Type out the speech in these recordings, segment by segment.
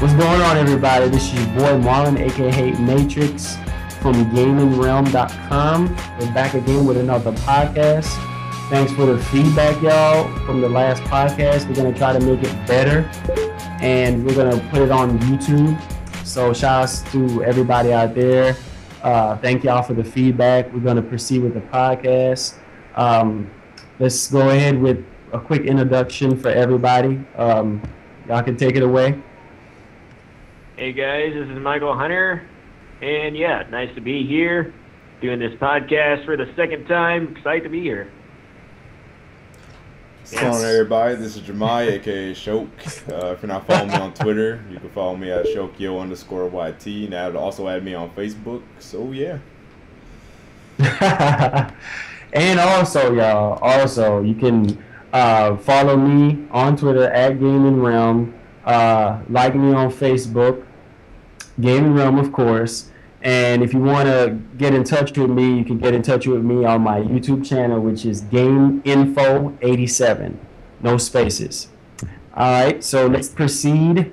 What's going on, everybody? This is your boy Marlon, aka Matrix from GamingRealm.com. We're back again with another podcast. Thanks for the feedback, y'all, from the last podcast. We're going to try to make it better, and we're going to put it on YouTube. So shout outs to everybody out there. Thank y'all for the feedback. We're going to proceed with the podcast. Let's go ahead with a quick introduction for everybody. Y'all can take it away. Hey guys, this is Michael Hunter, and yeah, nice to be here doing this podcast for the second time. Excited to be here. What's going on, everybody? This is Jamai, aka Shoke. If you're not following me on Twitter, you can follow me at Shokyo_YT. Now, also add me on Facebook. So yeah. And also, y'all, you can follow me on Twitter at Gaming Realm. Like me on Facebook, Gaming Realm, of course. And if you want to get in touch with me, you can get in touch with me on my YouTube channel, which is GameInfo87. No spaces. All right, so let's proceed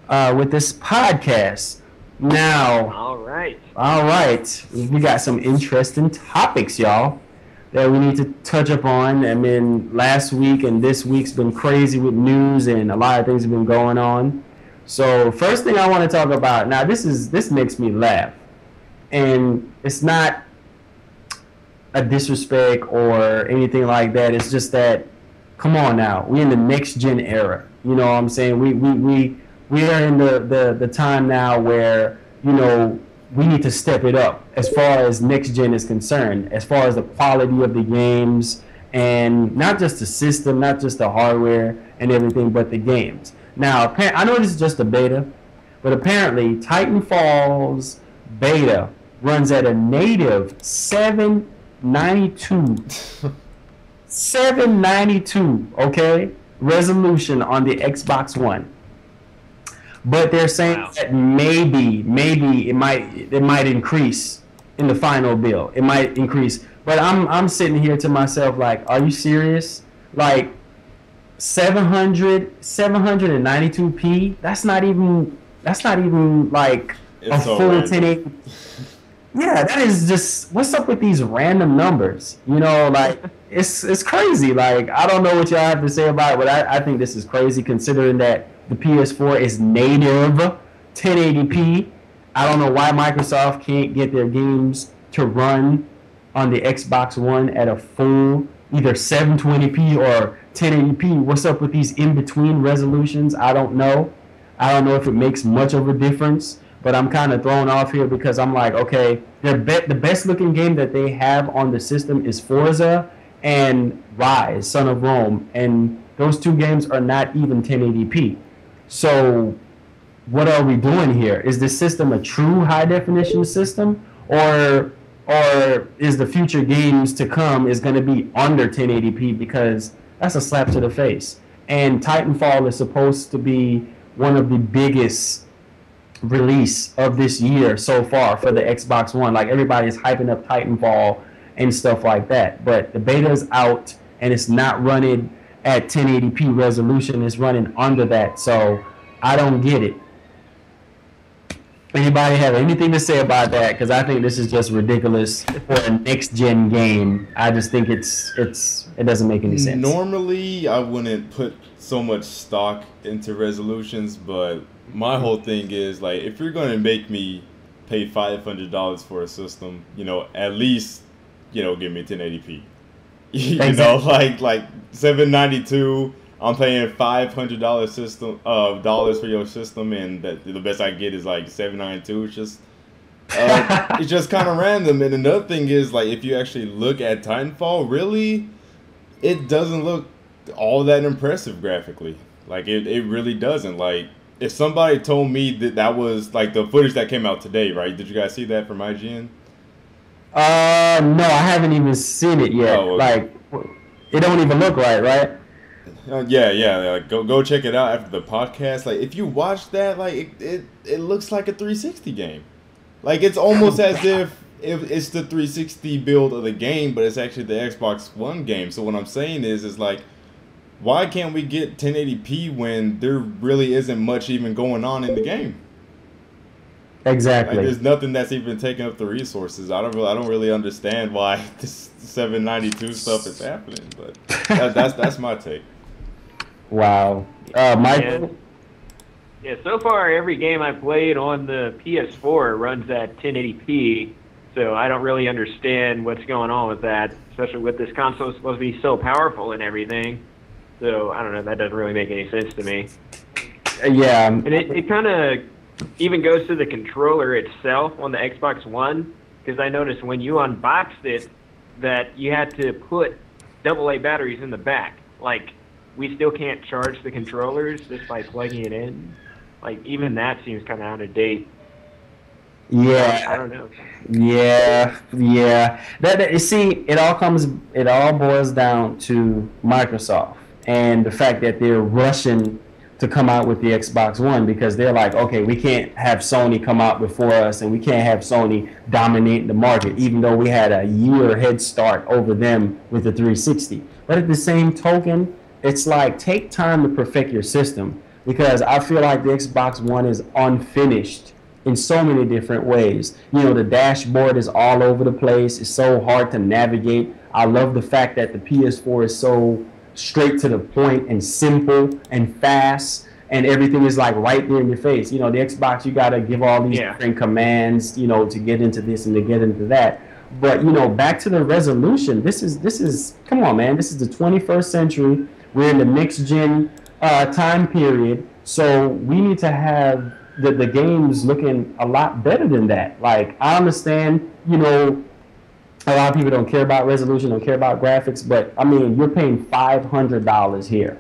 with this podcast. Now, all right. We got some interesting topics, y'all, that we need to touch upon. I mean, last week and this week's been crazy with news, and a lot of things have been going on. So first thing I want to talk about, now this makes me laugh, and it's not a disrespect or anything like that. It's just that, come on now, we're in the next gen era. You know what I'm saying? We are in the time now where, you know, we need to step it up as far as next gen is concerned, as far as the quality of the games, and not just the system, not just the hardware and everything, but the games. Now, I know this is just a beta, but apparently Titanfall's beta runs at a native 792, 792, okay, resolution on the Xbox One. But they're saying that maybe it might increase in the final build. It might increase. But I'm sitting here to myself like, are you serious? Like 792p? That's not even like it's a full 1080. Yeah, that is just, what's up with these random numbers? You know, like it's crazy. Like, I don't know what y'all have to say about it, but I think this is crazy considering that the PS4 is native 1080p. I don't know why Microsoft can't get their games to run on the Xbox One at a full either 720p or 1080p. What's up with these in-between resolutions? I don't know. I don't know if it makes much of a difference, but I'm kind of thrown off here because I'm like, okay, the best looking game that they have on the system is Forza and Rise, Son of Rome, and those two games are not even 1080p. So what are we doing here? Is this system a true high definition system, or is the future games to come is going to be under 1080p? Because that's a slap to the face. And Titanfall is supposed to be one of the biggest release of this year so far for the Xbox One. Like, everybody is hyping up Titanfall and stuff like that. But the beta is out and it's not running at 1080p resolution. Is running under that, so I don't get it. Anybody have anything to say about that? Because I think this is just ridiculous for a next gen game. I just think it doesn't make any sense. Normally, I wouldn't put so much stock into resolutions, but my whole thing is, like, if you're going to make me pay $500 for a system, you know, at least, you know, give me 1080p. You know, like 792. I'm paying $500 system dollars for your system, and the best I get is like 792. It's just kind of random. And another thing is, like, if you actually look at Titanfall, really, it doesn't look all that impressive graphically. Like, it really doesn't. Like, if somebody told me that was like the footage that came out today, right? Did you guys see that from IGN? No, I haven't even seen it yet. Oh, okay. Like, it don't even look right? Yeah. Like, go check it out after the podcast. Like, if you watch that, like, it looks like a 360 game. Like, it's almost as if it's the 360 build of the game, but it's actually the Xbox One game. So what I'm saying is like, why can't we get 1080p when there really isn't much even going on in the game? Exactly. Like, there's nothing that's even taking up the resources. I don't really understand why this 792 stuff is happening, but that's my take. Wow. Michael? Yeah, so far every game I played on the PS4 runs at 1080p, so I don't really understand what's going on with that, especially with this console supposed to be so powerful and everything. So, I don't know, that doesn't really make any sense to me. Yeah. And it kind of even goes to the controller itself on the Xbox One, because I noticed when you unboxed it that you had to put AA batteries in the back. Like, we still can't charge the controllers just by plugging it in. Like, even that seems kind of out of date. Yeah. I don't know. Yeah. That you see, it all boils down to Microsoft and the fact that they're rushing to come out with the Xbox One, because they're like, okay, we can't have Sony come out before us, and we can't have Sony dominate the market, even though we had a year head start over them with the 360. But at the same token, it's like, take time to perfect your system, because I feel like the Xbox One is unfinished in so many different ways. You know, the dashboard is all over the place. It's so hard to navigate. I love the fact that the PS4 is so straight to the point and simple and fast, and everything is like right there in your face. You know, the Xbox, you got to give all these different commands, you know, to get into this and to get into that. But, you know, back to the resolution, this is come on, man, this is the 21st century. We're in the next gen time period, so we need to have the games looking a lot better than that. Like, I understand, you know, a lot of people don't care about resolution, don't care about graphics, but I mean, you're paying $500 here.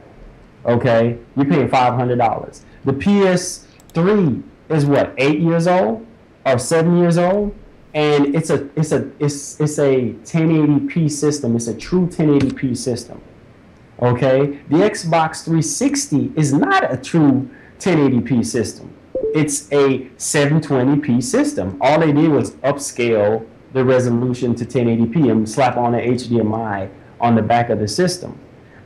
Okay, you're paying $500. The PS3 is what, 8 years old or 7 years old, and it's a 1080p system. It's a true 1080p system. Okay, the Xbox 360 is not a true 1080p system. It's a 720p system. All they did was upscale the resolution to 1080p and slap on an HDMI on the back of the system.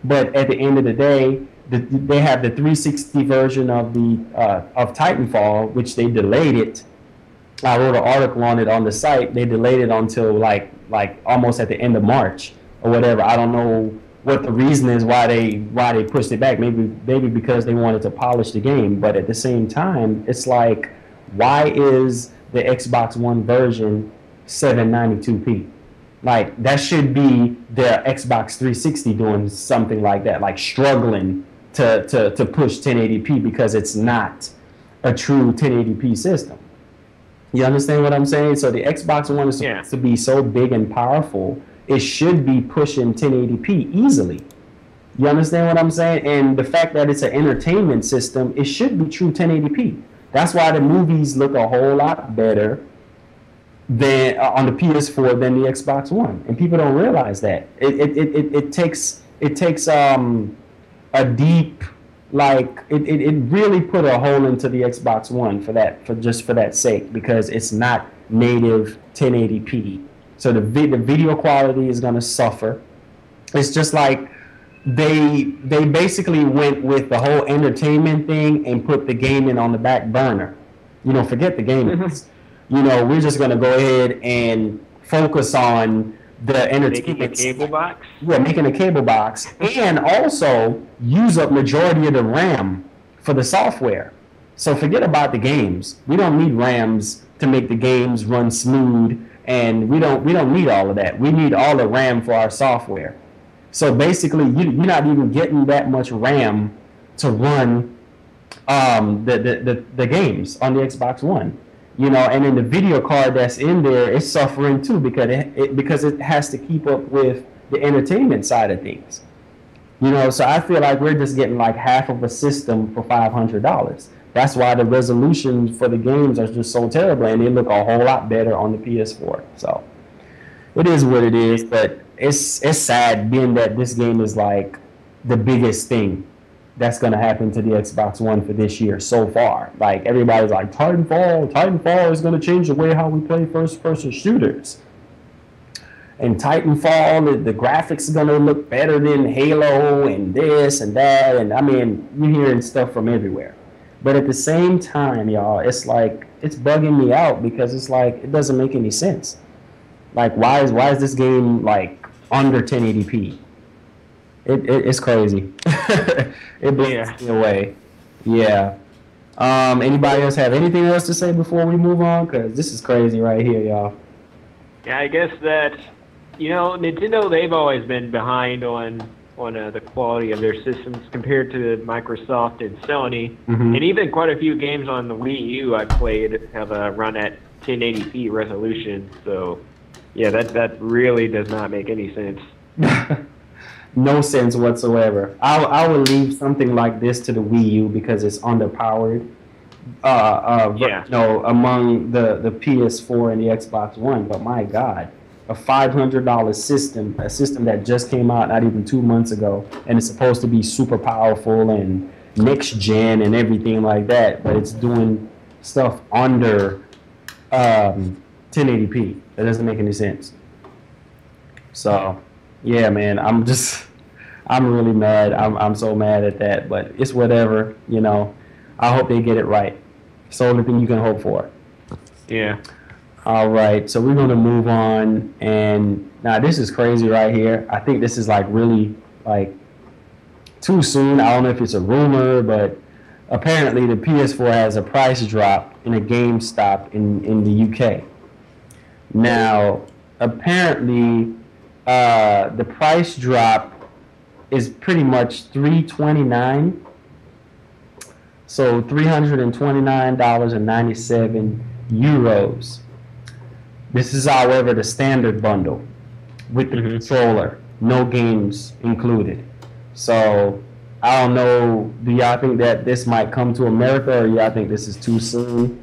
But at the end of the day, they have the 360 version of Titanfall, which they delayed it. I wrote an article on it on the site. They delayed it until like almost at the end of March or whatever. I don't know what the reason is why they pushed it back. Maybe because they wanted to polish the game. But at the same time, it's like, why is the Xbox One version 792p? Like, that should be the Xbox 360 doing something like that, like struggling to push 1080p, because it's not a true 1080p system. You understand what I'm saying? So the Xbox One is supposed to be so big and powerful, it should be pushing 1080p easily. You understand what I'm saying? And the fact that it's an entertainment system, it should be true 1080p. That's why the movies look a whole lot better than on the PS4 than the Xbox One, and people don't realize that. It takes a deep, like, it really put a hole into the Xbox One for that sake, because it's not native 1080p. So the video quality is going to suffer. It's just like they basically went with the whole entertainment thing and put the gaming on the back burner. You know, forget the gaming. You know, we're just going to go ahead and focus on the entertainment. Making a cable box? Yeah, making a cable box. And also use up majority of the RAM for the software. So forget about the games. We don't need RAMs to make the games run smooth, and we don't need all of that. We need all the RAM for our software. So basically, you're not even getting that much RAM to run the games on the Xbox One. You know, and then the video card that's in there is suffering too, because it has to keep up with the entertainment side of things. You know, so I feel like we're just getting like half of a system for $500. That's why the resolution for the games are just so terrible, and they look a whole lot better on the PS4. So it is what it is, but it's sad being that this game is like the biggest thing that's going to happen to the Xbox One for this year so far. Like, everybody's like, Titanfall is going to change the way how we play first-person shooters. and Titanfall, the graphics are gonna look better than Halo and this and that, and I mean, you're hearing stuff from everywhere. But at the same time, y'all, it's like it's bugging me out because it's like it doesn't make any sense. Like, why is this game like under 1080p? It's crazy. It blows me away. Yeah. Anybody else have anything else to say before we move on? Because this is crazy right here, y'all. Yeah, I guess that, Nintendo, they've always been behind on the quality of their systems compared to Microsoft and Sony. Mm-hmm. And even quite a few games on the Wii U I played have run at 1080p resolution. So, yeah, that really does not make any sense. No sense whatsoever. I would leave something like this to the Wii U because it's underpowered. Among the PS4 and the Xbox One. But my God, a $500 system, a system that just came out not even 2 months ago, and it's supposed to be super powerful and next gen and everything like that, but it's doing stuff under 1080p. That doesn't make any sense. So, yeah, man, I'm really mad. I'm so mad at that, but it's whatever, I hope they get it right. It's the only thing you can hope for. Yeah. All right, so we're going to move on, and now this is crazy right here. I think this is like really like too soon. I don't know if it's a rumor, but apparently the PS4 has a price drop in a GameStop in the UK. Now, apparently, the price drop is pretty much $329. So €329.97. This is, however, the standard bundle with the controller, no games included. So I don't know. Do y'all think that this might come to America, or y'all think this is too soon?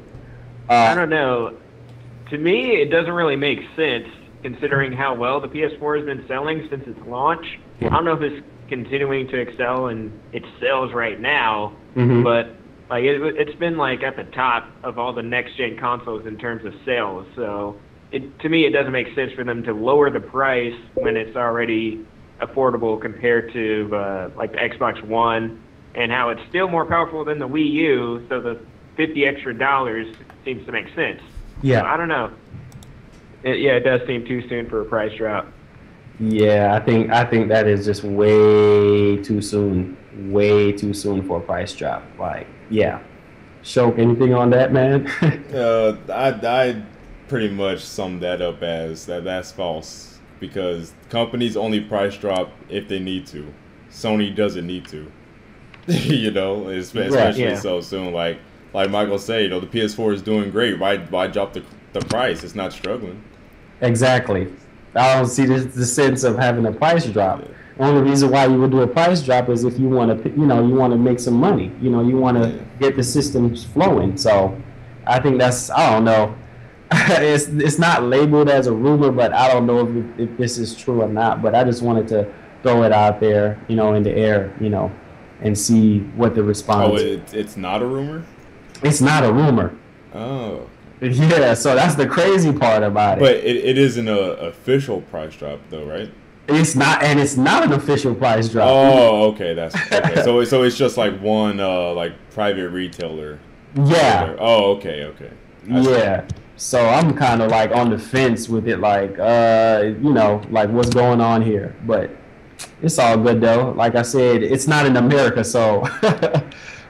I don't know. To me, it doesn't really make sense considering how well the PS4 has been selling since its launch. I don't know if it's continuing to excel in its sales right now, but like it's been like at the top of all the next gen consoles in terms of sales. So to me, it doesn't make sense for them to lower the price when it's already affordable compared to like the Xbox One, and how it's still more powerful than the Wii U. So the $50 extra seems to make sense. Yeah, so I don't know. It does seem too soon for a price drop. Yeah, I think that is just way too soon. Way too soon for a price drop. Like, yeah. Shoke, anything on that, man? I pretty much summed that up as that's false, because companies only price drop if they need to. Sony doesn't need to. Especially so soon. Like Michael said, the PS4 is doing great. Why drop the price? It's not struggling. Exactly. I don't see the sense of having a price drop. The only reason why you would do a price drop is if you want to, you want to make some money. You want to get the systems flowing. So I think I don't know. It's not labeled as a rumor, but I don't know if this is true or not. But I just wanted to throw it out there, in the air, and see what the response is. Oh, it's not a rumor? It's not a rumor. Oh. Yeah, so that's the crazy part about it. But it isn't an official price drop, though, right? It's not, and it's not an official price drop. Oh, okay, that's okay. So it's just like one like private retailer. Yeah. Oh, okay. Yeah. So I'm kind of like on the fence with it, like like what's going on here. But it's all good though. Like I said, it's not in America, so.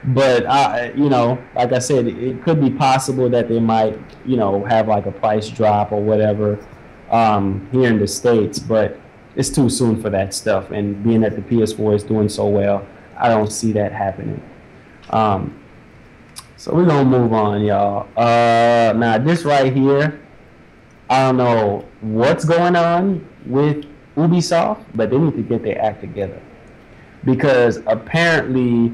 But like I said, it could be possible that they might, have like a price drop or whatever here in the States. But it's too soon for that stuff. And being that the PS4 is doing so well, I don't see that happening. So we're gonna move on, y'all. Now this right here, I don't know what's going on with Ubisoft, but they need to get their act together, because apparently,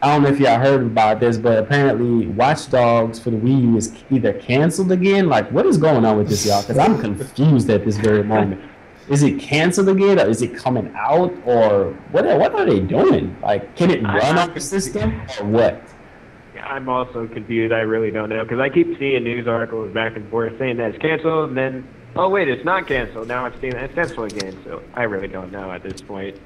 I don't know if y'all heard about this, but apparently Watch Dogs for the Wii U is either canceled again. Like, what is going on with this, y'all? Because I'm confused at this very moment. Is it canceled again, or is it coming out, or what are they doing? Like, can it run on the system, or what? I'm also confused. I really don't know because I keep seeing news articles back and forth saying that it's canceled, and then oh wait, it's not canceled. Now I'm seeing that it's canceled again. So I really don't know at this point.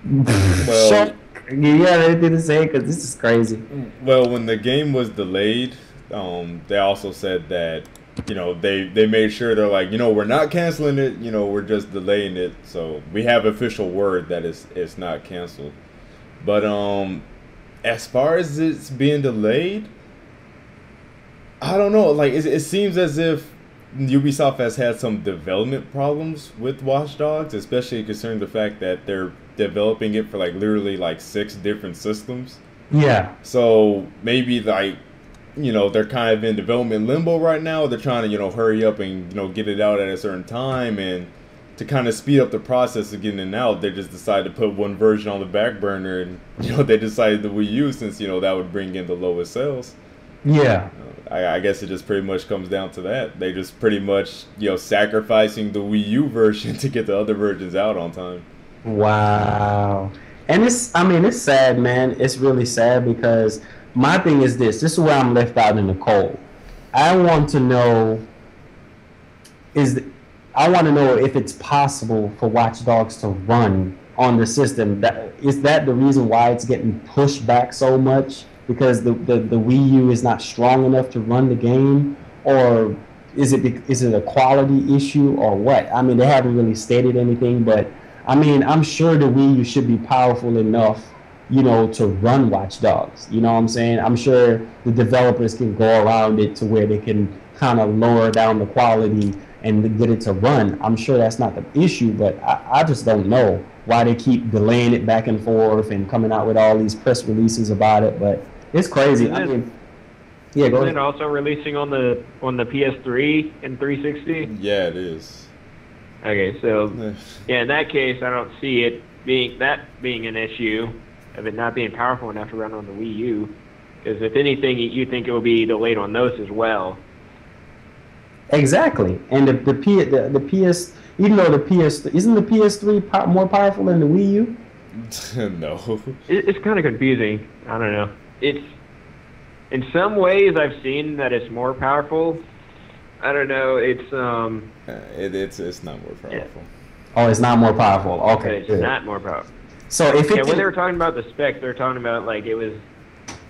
Well, yeah, they didn't say because this is crazy. Well, when the game was delayed, they also said that they made sure they're like we're not canceling it. We're just delaying it. So we have official word that it's not canceled. But as far as it's being delayed, I don't know. Like it seems as if Ubisoft has had some development problems with Watch Dogs, especially concerning the fact that they're developing it for literally 6 different systems. Yeah. So maybe they're kind of in development limbo right now. They're trying to hurry up and get it out at a certain time, and to kind of speed up the process of getting it out, they just decided to put one version on the back burner, and they decided the Wii U since that would bring in the lowest sales. Yeah. I guess it just pretty much comes down to that. They just pretty much sacrificing the Wii U version to get the other versions out on time. Wow. And it's sad, man. It's really sad because my thing is this is where I'm left out in the cold. I want to know if it's possible for Watch Dogs to run on the system. Is that the reason why it's getting pushed back so much? Because the Wii U is not strong enough to run the game, or is it a quality issue, or what? I mean, they haven't really stated anything, but I mean, I'm sure the Wii U should be powerful enough, to run Watch Dogs. You know what I'm saying? I'm sure the developers can go around it to where they can kind of lower down the quality and get it to run. I'm sure that's not the issue, but I just don't know why they keep delaying it back and forth and coming out with all these press releases about it. But it's crazy. I mean, yeah, go ahead. Isn't it also releasing on the PS3 and 360? Yeah, it is. Okay, so yeah, in that case, I don't see it being an issue of it not being powerful enough to run on the Wii U. Because if anything, you think it will be delayed on those as well. Exactly, and the PS, even though the PS isn't the PS3 more powerful than the Wii U? No. It's kind of confusing. I don't know. It's in some ways I've seen that it's more powerful. I don't know. It's it's not more powerful. Yeah. Oh, it's not more powerful. Okay, it's good. Not more powerful. So if when they were talking about the specs, they were talking about it was.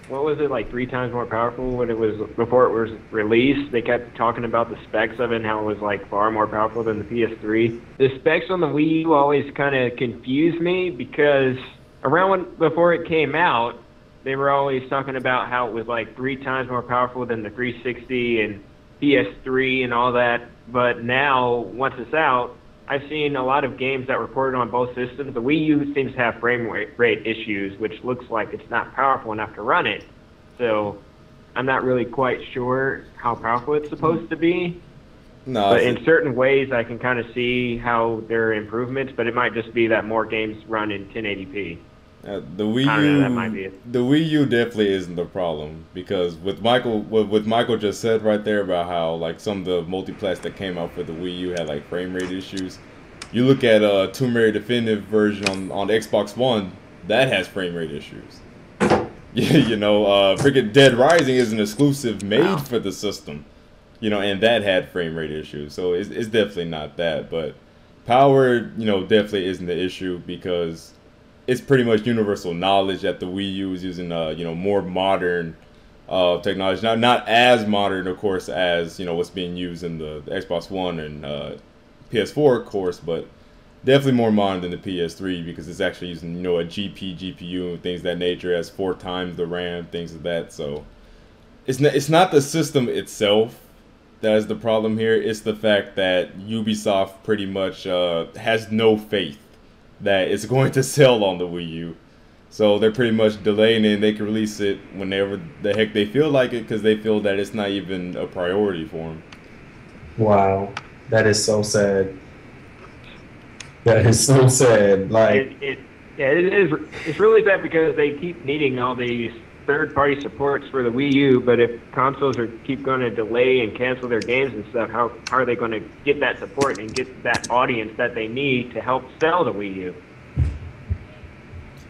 What was it, 3 times more powerful when it was before it was released? They kept talking about the specs of it and how it was far more powerful than the PS3. The specs on the Wii U always kind of confused me because before it came out, they were always talking about how it was 3 times more powerful than the 360 and PS3 and all that. But now, once it's out, I've seen a lot of games that reported on both systems. The Wii U seems to have frame rate issues, which looks like it's not powerful enough to run it. So I'm not really quite sure how powerful it's supposed to be. No, but in certain ways, I can kind of see how there are improvements, but it might just be that more games run in 1080p. The Wii U, that might be it. The Wii U definitely isn't the problem because what Michael just said right there about how some of the multiplats that came out for the Wii U had frame rate issues. You look at Tomb Raider Definitive version on the Xbox One, that has frame rate issues. Freaking Dead Rising is an exclusive made for the system, and that had frame rate issues. So it's definitely not that, but power, definitely isn't the issue because it's pretty much universal knowledge that the Wii U is using, more modern technology. Not as modern, of course, as what's being used in the Xbox One and PS4, of course, but definitely more modern than the PS3 because it's actually using a GPU and things of that nature. It has 4 times the RAM, things of that. So it's not the system itself that is the problem here. It's the fact that Ubisoft pretty much has no faith that it's going to sell on the Wii U. So they're pretty much delaying it and they can release it whenever the heck they feel like it because they feel that it's not even a priority for them. Wow. That is so sad. That is so sad. It is. It's really sad because they keep needing all these third-party supports for the Wii U, but if consoles keep going to delay and cancel their games and stuff, how are they going to get that support and get that audience that they need to help sell the Wii U?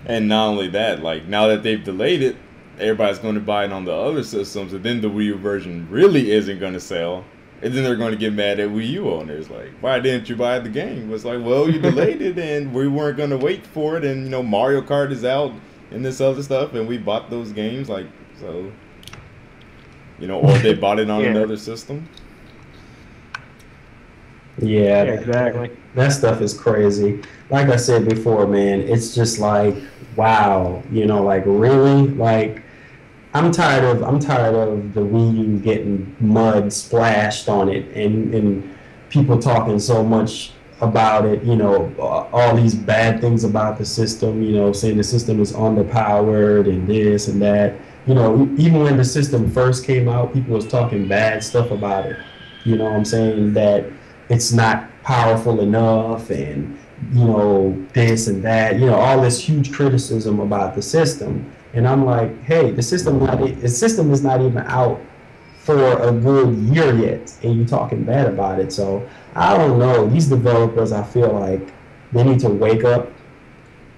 And not only that, now that they've delayed it, everybody's going to buy it on the other systems, and then the Wii U version really isn't going to sell. And then they're going to get mad at Wii U owners. Like, why didn't you buy the game? It's like, well, you delayed it, and we weren't going to wait for it. And, you know, Mario Kart is out and this other stuff, and we bought those games. Like, so, you know, or they bought it on another system. Yeah, exactly. That stuff is crazy. Like I said before, man, it's just like, wow, you know, like really, like I'm tired of the Wii U getting mud splashed on it and people talking so much about it, you know, all these bad things about the system, you know, saying the system is underpowered and this and that. You know, even when the system first came out, people was talking bad stuff about it. You know what I'm saying? That it's not powerful enough and, you know, this and that, you know, all this huge criticism about the system. And I'm like, hey, the system is not even out for a good year yet, and you're talking bad about it. So I don't know. These developers, I feel like they need to wake up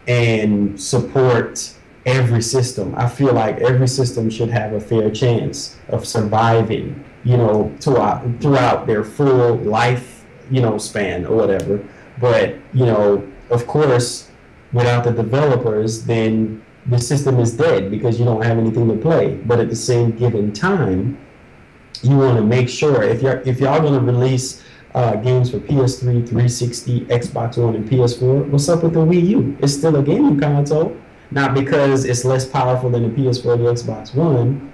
and support every system. I feel like every system should have a fair chance of surviving, you know, throughout their full life, you know, span or whatever. But, you know, of course, without the developers, then the system is dead because you don't have anything to play. But at the same given time, you want to make sure if y'all going to release games for PS3, 360, Xbox One, and PS4, what's up with the Wii U? It's still a gaming console. Not because it's less powerful than the PS4 or the Xbox One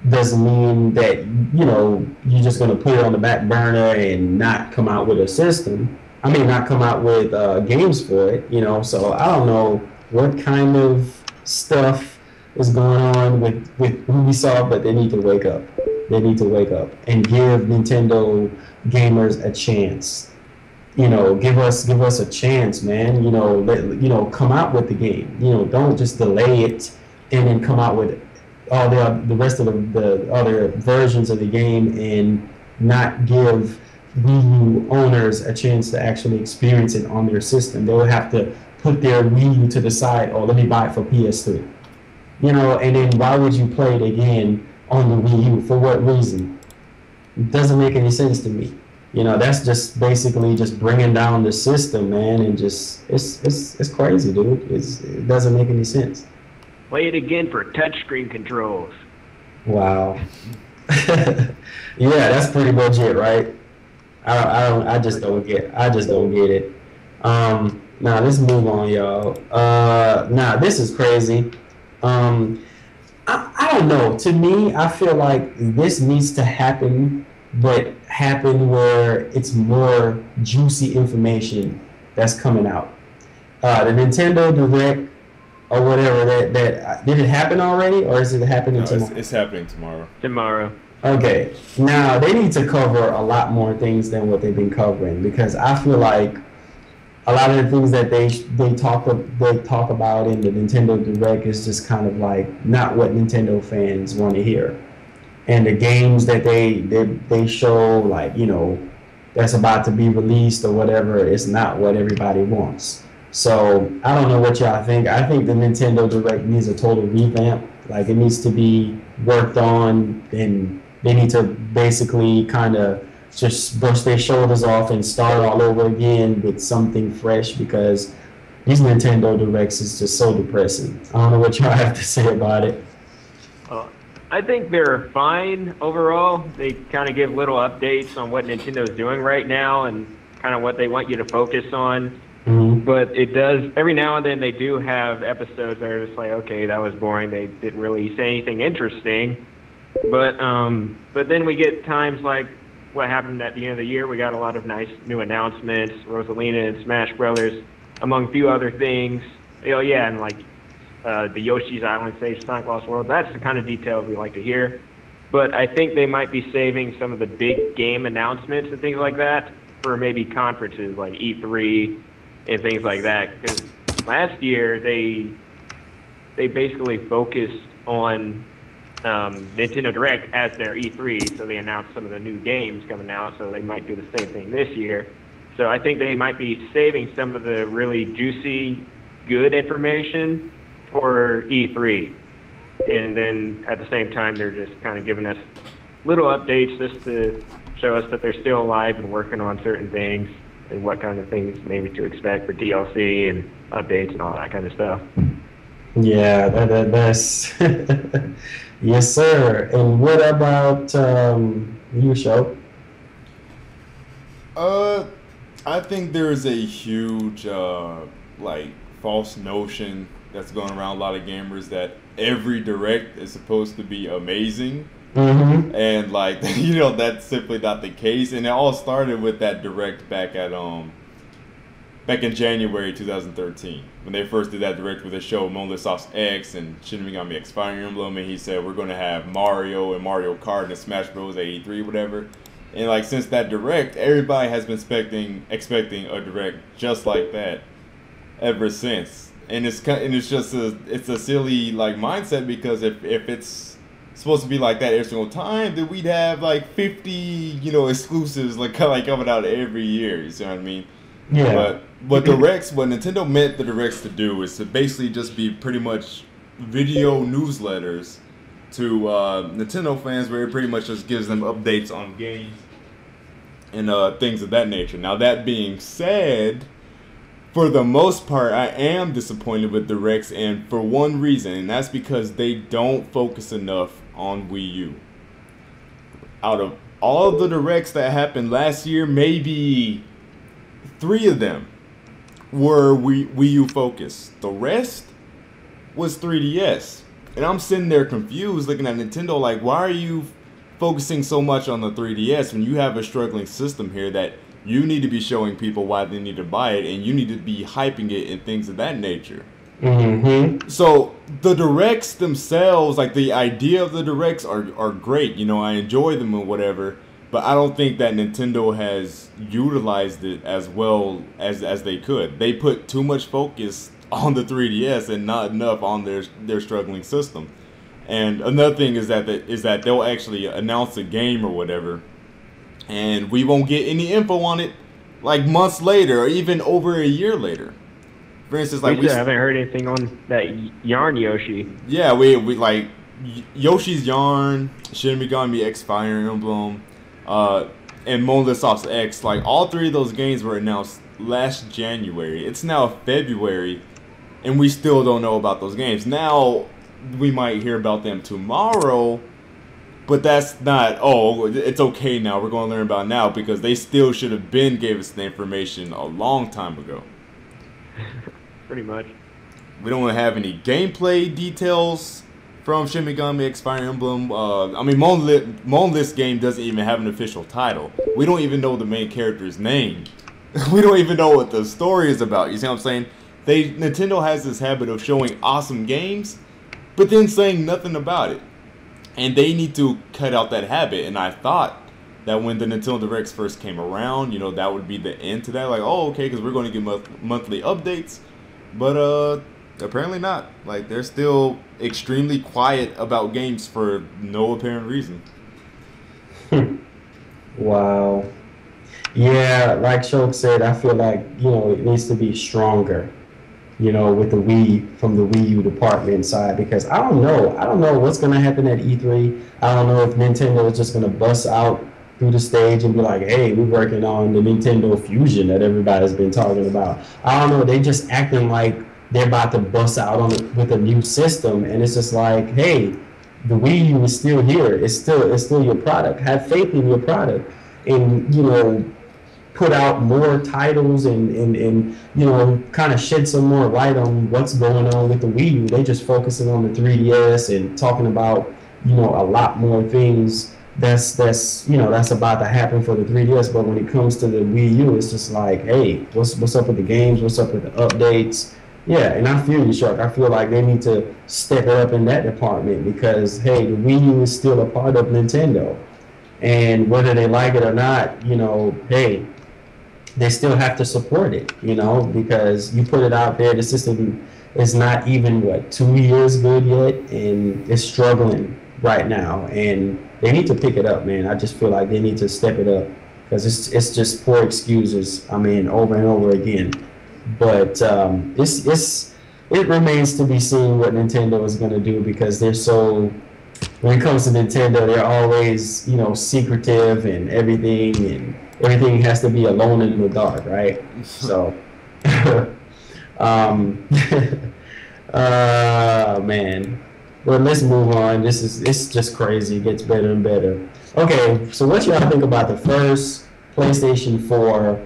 doesn't mean that, you know, you're just going to put it on the back burner and not come out with a system. I mean, not come out with games for it, you know. So I don't know what kind of stuff is going on with Ubisoft, but they need to wake up. They need to wake up and give Nintendo gamers a chance. You know, give us a chance, man. You know, come out with the game. You know, don't just delay it and then come out with all the rest of the other versions of the game and not give Wii U owners a chance to actually experience it on their system. They will have to put their Wii U to the side. Oh, let me buy it for PS3. You know, and then why would you play it again on the Wii U? For what reason? It doesn't make any sense to me. You know, that's just basically just bringing down the system, man, and just it's crazy, dude. It doesn't make any sense. Play it again for touchscreen controls. Wow. Yeah, that's pretty much it, right? I just don't get it. Now let's move on, y'all. Now this is crazy. I don't know. To me, I feel like this needs to happen, but happen where it's more juicy information that's coming out. The Nintendo Direct or whatever that did it happen already, or is it happening tomorrow? It's happening tomorrow. Tomorrow. Okay. Now they need to cover a lot more things than what they've been covering, because I feel like a lot of the things that they talk about in the Nintendo Direct is just kind of like not what Nintendo fans want to hear. And the games that they show, like, you know, that's about to be released or whatever, it's not what everybody wants. So I don't know what y'all think. I think the Nintendo Direct needs a total revamp. Like, it needs to be worked on, and they need to basically kind of just brush their shoulders off and start all over again with something fresh, because these Nintendo Directs is just so depressing. I don't know what y'all have to say about it. I think they're fine overall. They kind of give little updates on what Nintendo's doing right now and kind of what they want you to focus on. Mm-hmm. But it does, every now and then they do have episodes that are just like, okay, that was boring. They didn't really say anything interesting. But then we get times like what happened at the end of the year. We got a lot of nice new announcements, Rosalina and Smash Brothers, among a few other things. Oh yeah, and like the Yoshi's Island stage, Sonic Lost World. That's the kind of details we like to hear. But I think they might be saving some of the big game announcements and things like that for maybe conferences like E3 and things like that. Because last year they basically focused on Nintendo Direct as their E3, so they announced some of the new games coming out, so they might do the same thing this year. So I think they might be saving some of the really juicy, good information for E3. and then at the same time, they're just kind of giving us little updates just to show us that they're still alive and working on certain things and what kind of things maybe to expect for DLC and updates and all that kind of stuff. Yeah, that's yes, sir. And what about you, Show? I think there's a huge like false notion that's going around a lot of gamers that every direct is supposed to be amazing. Mm-hmm. And like you know, that's simply not the case. And it all started with that direct back in January 2013 when they first did that direct with the show Monolith Soft X and Shin Megami X Fire Emblem, and he said we're going to have Mario and Mario Kart and Smash Bros. 83 whatever. And like since that direct, everybody has been expecting a direct just like that ever since. And it's just a silly like mindset, because if it's supposed to be like that every single time, then we'd have like 50 exclusives like coming out every year. You see what I mean? Yeah. But directs, what Nintendo meant the directs to do is to basically just be pretty much video newsletters to Nintendo fans, where it pretty much just gives them updates on games and things of that nature. Now that being said, for the most part, I am disappointed with directs, and for one reason, and that's because they don't focus enough on Wii U. Out of all of the directs that happened last year, maybe 3 of them were Wii U focused. The rest was 3DS. And I'm sitting there confused looking at Nintendo like, why are you focusing so much on the 3DS when you have a struggling system here that you need to be showing people why they need to buy it, and you need to be hyping it and things of that nature. Mm-hmm. So the directs themselves, like the idea of the directs are great. I enjoy them and whatever. But I don't think that Nintendo has utilized it as well as they could. They put too much focus on the 3DS and not enough on their struggling system. And another thing is that they'll actually announce a game or whatever, and we won't get any info on it like months later or even over a year later. For instance, like we still haven't heard anything on that Yarn Yoshi. Yeah, we like Yoshi's Yarn, Shin Megami X Fire Emblem, and Monolith Soft X. Like all 3 of those games were announced last January. It's now February, and we still don't know about those games. Now we might hear about them tomorrow, but that's not, it's okay now, we're going to learn about it now, because they still should have gave us the information a long time ago. Pretty much. We don't have any gameplay details from Shin Megami X Fire Emblem. Monolith's game doesn't even have an official title. We don't even know the main character's name. We don't even know what the story is about. You see what I'm saying? Nintendo has this habit of showing awesome games, but then saying nothing about it. And they need to cut out that habit. And I thought that when the Nintendo Directs first came around, that would be the end to that. Like, okay, because we're going to get monthly updates. But apparently not. Like, they're still extremely quiet about games for no apparent reason. Wow. Yeah, like Shoke said, I feel like, it needs to be stronger, with the from the Wii U department side, because I don't know what's going to happen at E3. I don't know if Nintendo is just going to bust out through the stage and be like, hey, we're working on the Nintendo Fusion that everybody's been talking about. I don't know. They just acting like they're about to bust out with a new system, and it's just like, hey, the Wii U is still here. It's still your product. Have faith in your product, and put out more titles and kind of shed some more light on what's going on with the Wii U. They just focusing on the 3DS and talking about a lot more things that's about to happen for the 3DS. But when it comes to the Wii U, it's just like, hey, what's up with the games? What's up with the updates? Yeah, and I feel you, Shark. I feel like they need to step it up in that department, because hey, the Wii U is still a part of Nintendo, and whether they like it or not, hey, they still have to support it, because you put it out there, the system is not even 2 years good yet, and it's struggling right now, and they need to pick it up, man. I just feel like they need to step it up, because it's just poor excuses. Over and over again. But it's it remains to be seen what Nintendo is going to do because they're so. When it comes to Nintendo, they're always, secretive and everything has to be alone in the dark, right? So, man. Well, let's move on. It's just crazy. It gets better and better. Okay, so what y'all think about the first PlayStation 4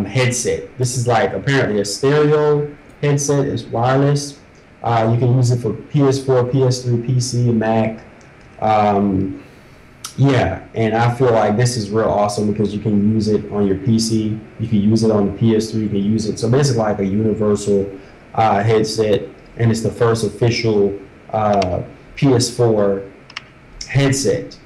headset? This is like apparently a stereo headset. It's wireless. You can use it for PS4, PS3, PC, and Mac. Yeah, and I feel like this is real awesome because you can use it on your PC, you can use it on the PS3, you can use it. So basically like a universal headset, and it's the first official PS4 headset.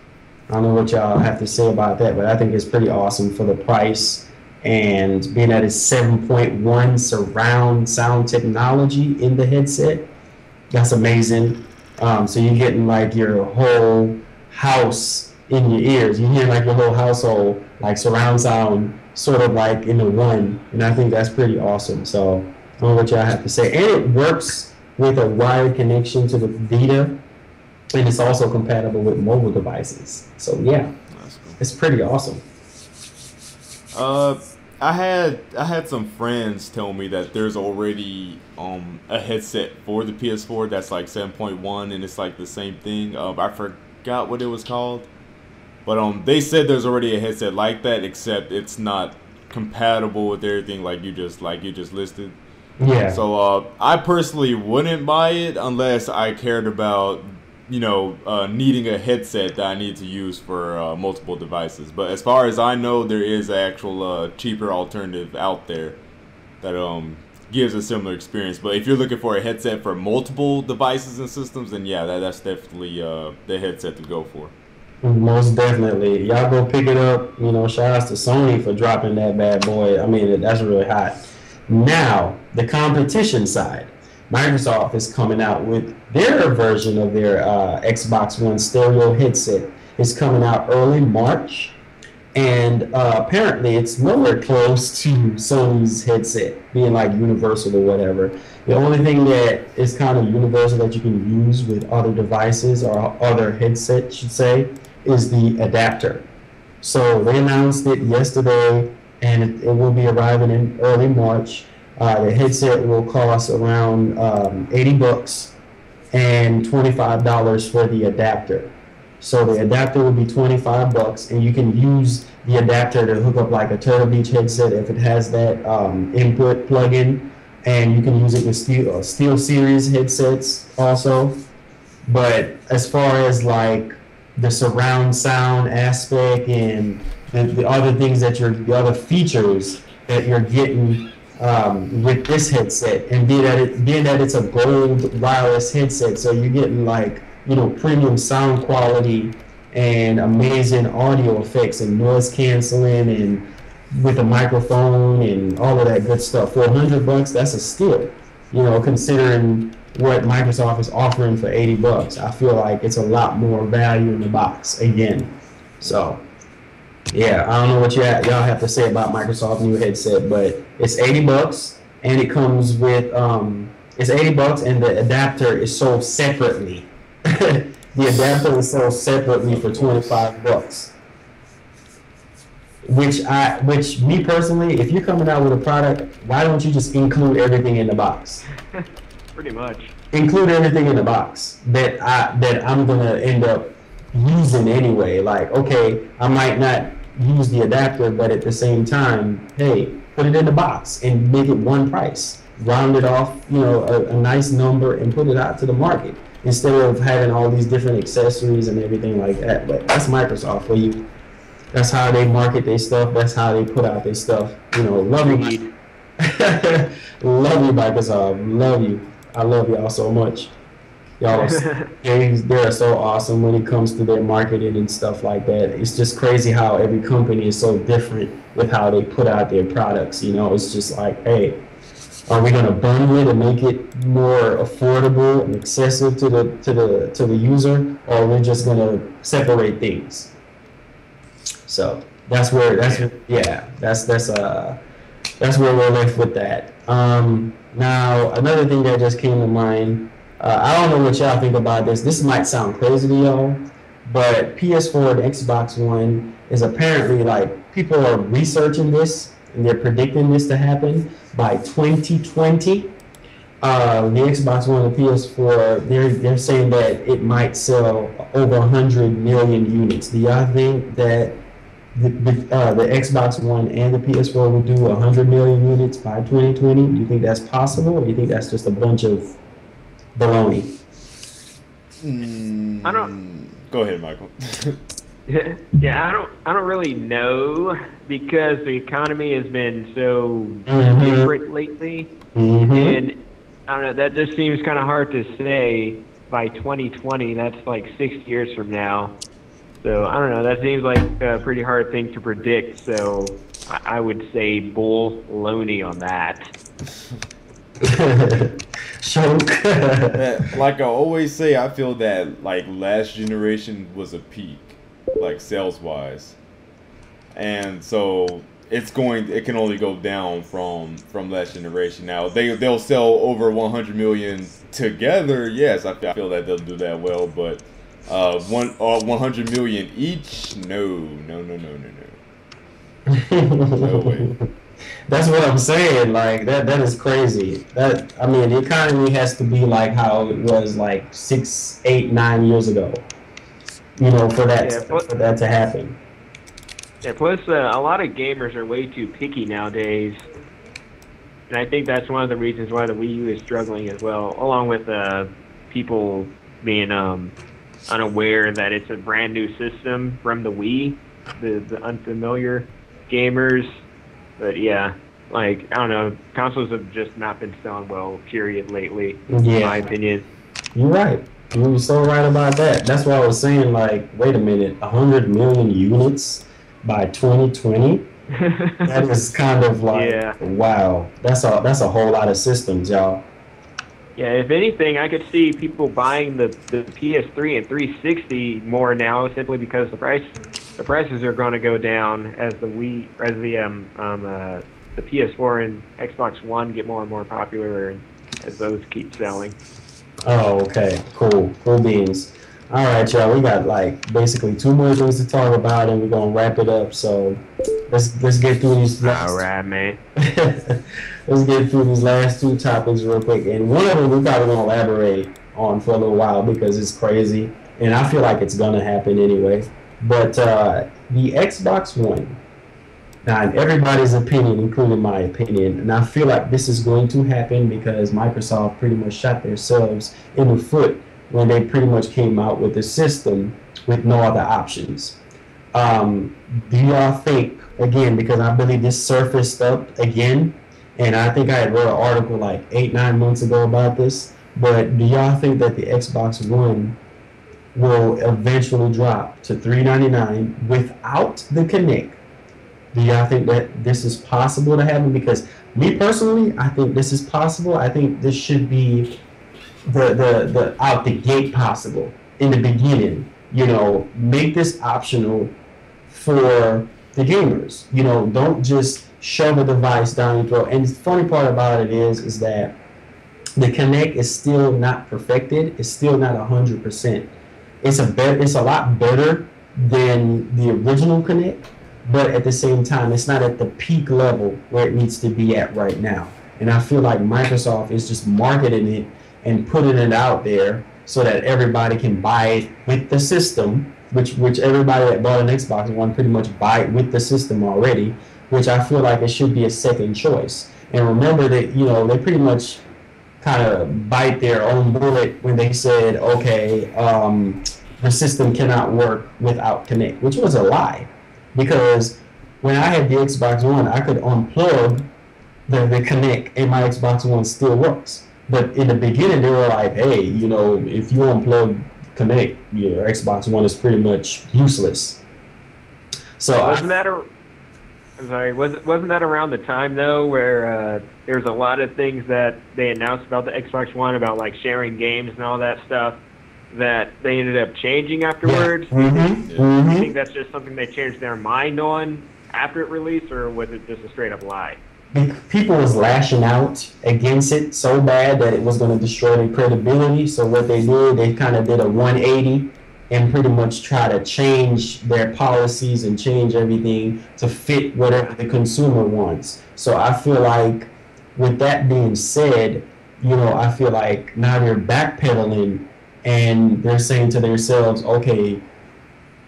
I don't know what y'all have to say about that, but I think it's pretty awesome for the price. And being that it's 7.1 surround sound technology in the headset, that's amazing. So you're getting like your whole house in your ears. You hear like your whole household, like surround sound, sort of like in the one. And I think that's pretty awesome. So I don't know what y'all have to say. And it works with a wired connection to the Vita, and it's also compatible with mobile devices. So yeah, cool. It's pretty awesome. I had some friends tell me that there's already a headset for the PS4 that's like 7.1 and it's like the same thing. I forgot what it was called, but they said there's already a headset like that, except it's not compatible with everything like you just listed. Yeah. So I personally wouldn't buy it unless I cared about needing a headset that I need to use for multiple devices. But as far as I know, there is an actual cheaper alternative out there that gives a similar experience. But if you're looking for a headset for multiple devices and systems, then yeah, that's definitely the headset to go for. Most definitely. Y'all go pick it up. Shout outs to Sony for dropping that bad boy. I mean, that's really hot. Now, the competition side. Microsoft is coming out with their version of their Xbox One stereo headset. It's coming out early March, and apparently it's nowhere close to Sony's headset, being like universal or whatever. The only thing that is kind of universal that you can use with other devices or other headsets, should say, is the adapter. So they announced it yesterday, and it will be arriving in early March. The headset will cost around $80 and $25 for the adapter. So the adapter will be $25, and you can use the adapter to hook up like a Turtle Beach headset if it has that input plug-in, and you can use it with Steel Series headsets also. But as far as like the surround sound aspect and the other things the other features that you're getting with this headset, and being that it's a gold wireless headset, so you're getting like premium sound quality and amazing audio effects and noise canceling and with a microphone and all of that good stuff. For $100, that's a steal. Considering what Microsoft is offering for $80, I feel like it's a lot more value in the box again. So. Yeah, I don't know what y'all have to say about Microsoft new headset, but it's $80, and it comes with it's $80, and the adapter is sold separately. The adapter is sold separately for $25. Which me personally, if you're coming out with a product, why don't you just include everything in the box? Pretty much. Include everything in the box that I'm gonna end up using anyway. Like, okay, I might not use the adapter, but at the same time, hey, put it in the box and make it one price. Round it off, a nice number, and put it out to the market instead of having all these different accessories and everything like that. But that's Microsoft for you. That's how they market their stuff. That's how they put out their stuff. Love you, love you, Microsoft. Love you. I love y'all so much. Y'all, they're so awesome when it comes to their marketing and stuff like that. It's just crazy how every company is so different with how they put out their products. It's just like, hey, are we going to bundle it and make it more affordable and accessible to the user, or we're just going to separate things? So that's where we're left with that. Now another thing that just came to mind. I don't know what y'all think about this. This might sound crazy to y'all, but PS4 and Xbox One is apparently like people are researching this and they're predicting this to happen by 2020. The Xbox One and PS4, they're saying that it might sell over 100 million units. Do y'all think that the Xbox One and the PS4 will do 100 million units by 2020? Do you think that's possible, or do you think that's just a bunch of baloney? I don't. Go ahead, Michael. Yeah, I don't really know because the economy has been so different lately, and I don't know. That just seems kind of hard to say by 2020. That's like 6 years from now. So I don't know. That seems like a pretty hard thing to predict. So I would say bull loney on that. Like I always say, I feel that like last generation was a peak, like sales wise, and so it can only go down from last generation. Now they'll sell over 100 million together. Yes, I feel that they'll do that well, but 100 million each, no way. That's what I'm saying. Like that is crazy. I mean, the economy has to be like how it was like 6, 8, 9 years ago. You know, for that to happen. Yeah, plus a lot of gamers are way too picky nowadays, and I think that's one of the reasons why the Wii U is struggling as well, along with people being unaware that it's a brand new system from the Wii, the unfamiliar gamers. But yeah, like, I don't know, consoles have just not been selling well, period, lately, in my opinion. You're right. You're so right about that. That's why I was saying, like, wait a minute, 100 million units by 2020? That is kind of like, wow, that's a whole lot of systems, y'all. Yeah, if anything, I could see people buying the PS3 and 360 more now, simply because the prices are going to go down as the PS4 and Xbox One get more and more popular, and as those keep selling. Oh, okay, cool beans. All right, y'all, we got like basically 2 more things to talk about, and we're gonna wrap it up. So let's get through these. All right, man. Let's get through these last 2 topics real quick, and one of them we're probably gonna elaborate on for a little while because it's crazy, and I feel like it's gonna happen anyway. But the Xbox One, now in everybody's opinion, including my opinion, and I feel like this is going to happen because Microsoft pretty much shot themselves in the foot when they pretty much came out with a system with no other options. Do y'all think, again, because I believe this surfaced up again, and I think I had read an article like 8, 9 months ago about this, but do y'all think that the Xbox One will eventually drop to $399 without the Kinect? Do y'all think that this is possible to happen? Because me personally, I think this is possible. I think this should be the out the gate possible in the beginning. You know, make this optional for the gamers. You know, don't just shove a device down your throat. And the funny part about it is that the Kinect is still not perfected. It's still not 100%. It's a lot better than the original Kinect, but at the same time, it's not at the peak level where it needs to be at right now. And I feel like Microsoft is just marketing it and putting it out there so that everybody can buy it with the system, which everybody that bought an Xbox One pretty much buy it with the system already, which I feel like it should be a second choice. And remember that, you know, they pretty much kind of bite their own bullet when they said, okay, the system cannot work without Kinect, which was a lie. Because when I had the Xbox One, I could unplug the Kinect and my Xbox One still works. But in the beginning, they were like, hey, you know, if you unplug Kinect, your Xbox One is pretty much useless. So wasn't that around the time though where there's a lot of things that they announced about the Xbox One about like sharing games and all that stuff that they ended up changing afterwards? Yeah. Do you think that's just something they changed their mind on after it released, or was it just a straight up lie? people was lashing out against it so bad that it was going to destroy their credibility. So what they did, they kind of did a 180 and pretty much try to change their policies and change everything to fit whatever the consumer wants. So I feel like, with that being said, I feel like now they're backpedaling and they're saying to themselves, okay,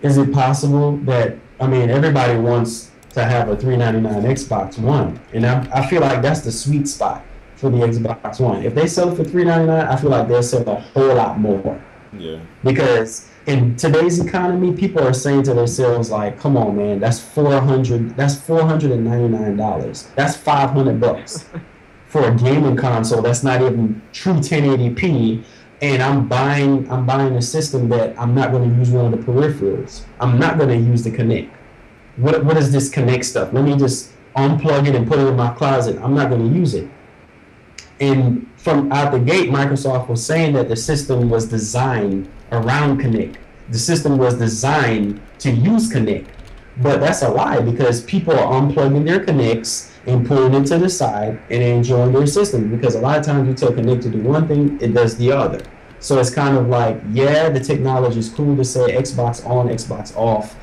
is it possible that, everybody wants to have a $399 Xbox One, and I feel like that's the sweet spot for the Xbox One. If they sell it for $399, I feel like they'll sell a whole lot more. Yeah. Because in today's economy, people are saying to themselves, like, come on, man, that's $499. That's $500 for a gaming console. That's not even true 1080p. And I'm buying a system that I'm not going to use one of the peripherals. I'm not going to use the Kinect. What is this Kinect stuff? Let me just unplug it and put it in my closet. I'm not going to use it. And from out the gate, Microsoft was saying that the system was designed around Kinect. The system was designed to use Kinect. But that's a lie, because people are unplugging their Kinects and pulling it to the side and enjoying their system. Because a lot of times you tell Kinect to do one thing, it does the other. So it's kind of like, yeah, the technology is cool to say Xbox on, Xbox off.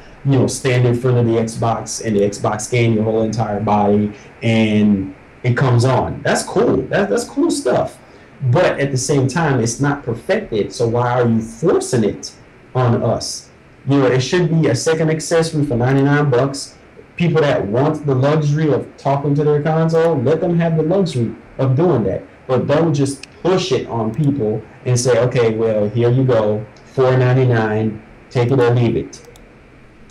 Stand in front of the Xbox and the Xbox scan your whole entire body and it comes on. That's cool. That's cool stuff. But at the same time, it's not perfected. So why are you forcing it on us? It should be a second accessory for $99. People that want the luxury of talking to their console, let them have the luxury of doing that. But don't just push it on people and say, okay, well, here you go, $4.99, take it or leave it.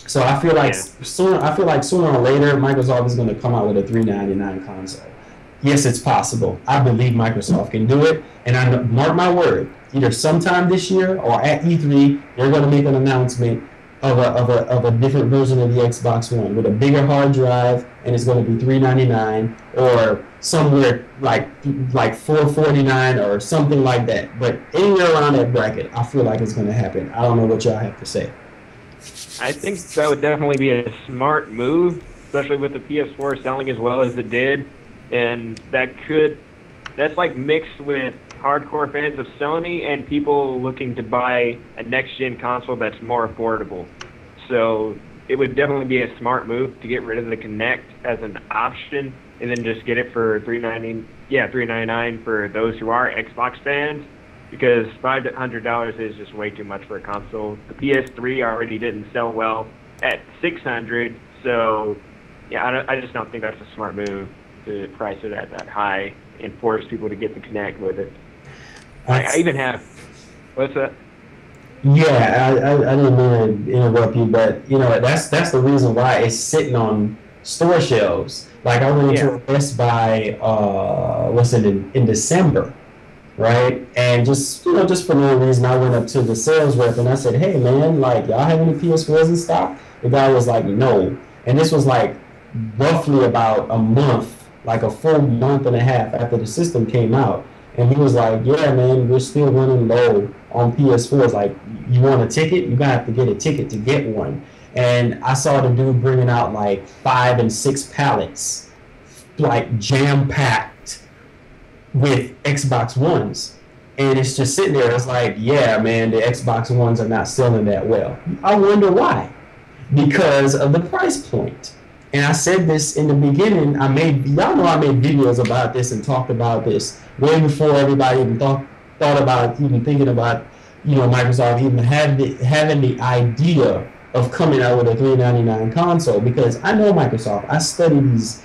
So I feel like sooner or later, Microsoft is going to come out with a $3.99 console. Yes, it's possible. I believe Microsoft can do it, and I mark my word, either sometime this year or at E3, they're going to make an announcement of a different version of the Xbox One with a bigger hard drive, and it's going to be $3.99 or somewhere like $4.49 or something like that. But anywhere around that bracket, I feel like it's going to happen. I don't know what y'all have to say. I think that would definitely be a smart move, especially with the PS4 selling as well as it did. And that's like mixed with hardcore fans of Sony and people looking to buy a next-gen console that's more affordable. So it would definitely be a smart move to get rid of the Kinect as an option and then just get it for $399 for those who are Xbox fans. Because $500 is just way too much for a console. The PS3 already didn't sell well at $600, so yeah, I just don't think that's a smart move to price it at that high and force people to get the Kinect with it. I even have, what's that? Yeah, I didn't mean to interrupt you, but that's the reason why it's sitting on store shelves. Like I went into a Best Buy, in December. Right, and just for no reason, I went up to the sales rep and I said, "Hey, man, like, y'all have any PS4s in stock?" The guy was like, "No," and this was like roughly about a month, like a full month and a half after the system came out, and he was like, "Yeah, man, we're still running low on PS4s. Like, you want a ticket? You're gonna have to get a ticket to get one." And I saw the dude bringing out like 5 and 6 pallets, like jam-packed with Xbox Ones, and it's just sitting there. It's like, yeah, man, the Xbox Ones are not selling that well. I wonder why. Because of the price point. And I said this in the beginning. I made videos about this and talked about this way before everybody even thought about even thinking about Microsoft even having the idea of coming out with a $399 console, because I know Microsoft. I study these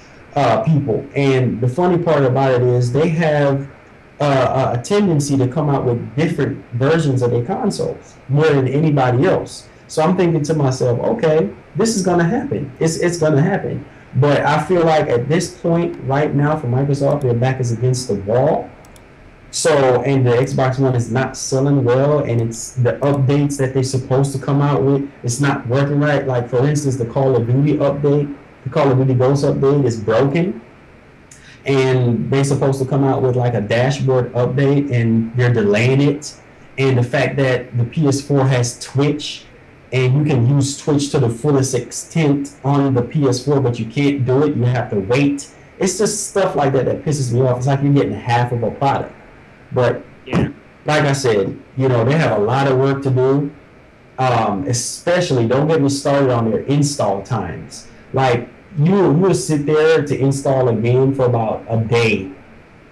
people, and the funny part about it is they have a tendency to come out with different versions of their consoles more than anybody else. So I'm thinking to myself, okay, this is going to happen. It's going to happen. But I feel like at this point right now for Microsoft, their back is against the wall. So, and the Xbox One is not selling well, and it's the updates that they're supposed to come out with, it's not working right. Like, for instance, the Call of Duty update, the Call of Duty Ghost update is broken, and they're supposed to come out with like a dashboard update, and they're delaying it. And the fact that the PS4 has Twitch, and you can use Twitch to the fullest extent on the PS4, but you can't do it. You have to wait It's just stuff like that that pisses me off. It's like you're getting half of a product. But Yeah. like I said, you know, they have a lot of work to do. Especially, don't get me started on their install times. Like you will sit there to install a game for about a day.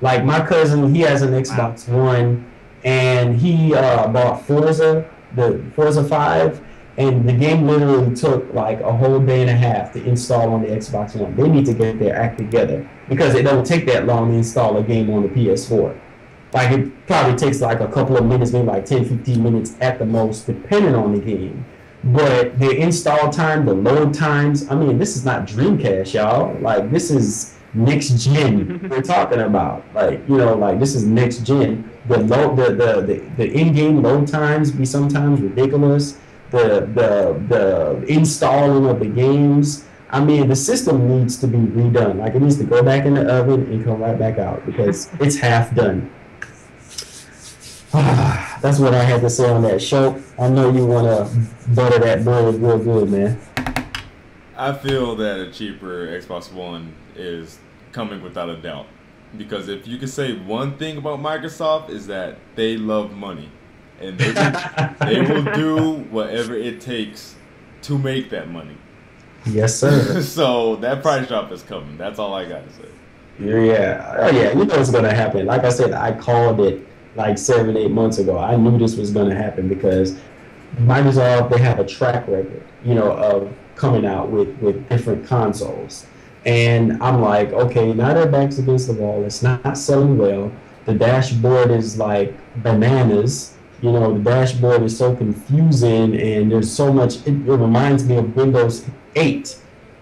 Like my cousin, he has an Xbox One, and he bought Forza, the Forza 5, and the game literally took like a whole day and a half to install on the Xbox One. They need to get their act together because it don't take that long to install a game on the PS4. Like it probably takes like a couple of minutes, maybe like 10, 15 minutes at the most, depending on the game. But the install time, the load times, I mean, this is not Dreamcast, y'all. Like this is next gen we're talking about. Like, you know, like this is next gen. The load the in-game load times be sometimes ridiculous. The installing of the games. I mean, the system needs to be redone. Like it needs to go back in the oven and come right back out because it's half done. That's what I had to say on that show. I know you want to butter that bird real good, man. I feel that a cheaper Xbox One is coming without a doubt. Because if you could say one thing about Microsoft is that they love money. And they will do whatever it takes to make that money. Yes, sir. So that price drop is coming. That's all I got to say. Yeah. Oh, yeah. You know what's going to happen. Like I said, I called it like 7-8 months ago. I knew this was going to happen because Microsoft, they have a track record, you know, of coming out with different consoles. And I'm like, okay, now their back's against the wall. It's not selling well. The dashboard is like bananas. You know, the dashboard is so confusing and there's so much, it reminds me of Windows 8.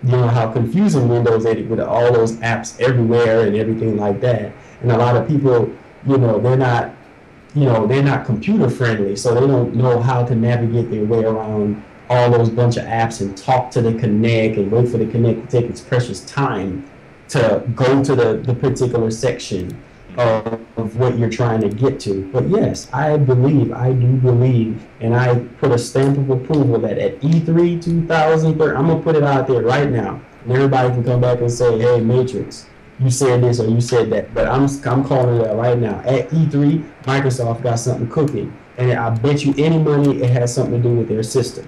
You know, how confusing Windows 8 with all those apps everywhere and everything like that. And a lot of people, you know, they're not computer friendly, so they don't know how to navigate their way around all those bunch of apps and talk to the Kinect and wait for the Kinect to take its precious time to go to the particular section of what you're trying to get to. But yes, I do believe, and I put a stamp of approval that at E3 2030, I'm going to put it out there right now, and everybody can come back and say, hey, Matrix, you said this or you said that, but I'm calling it out right now. At E3, Microsoft got something cooking, and I bet you any money it has something to do with their system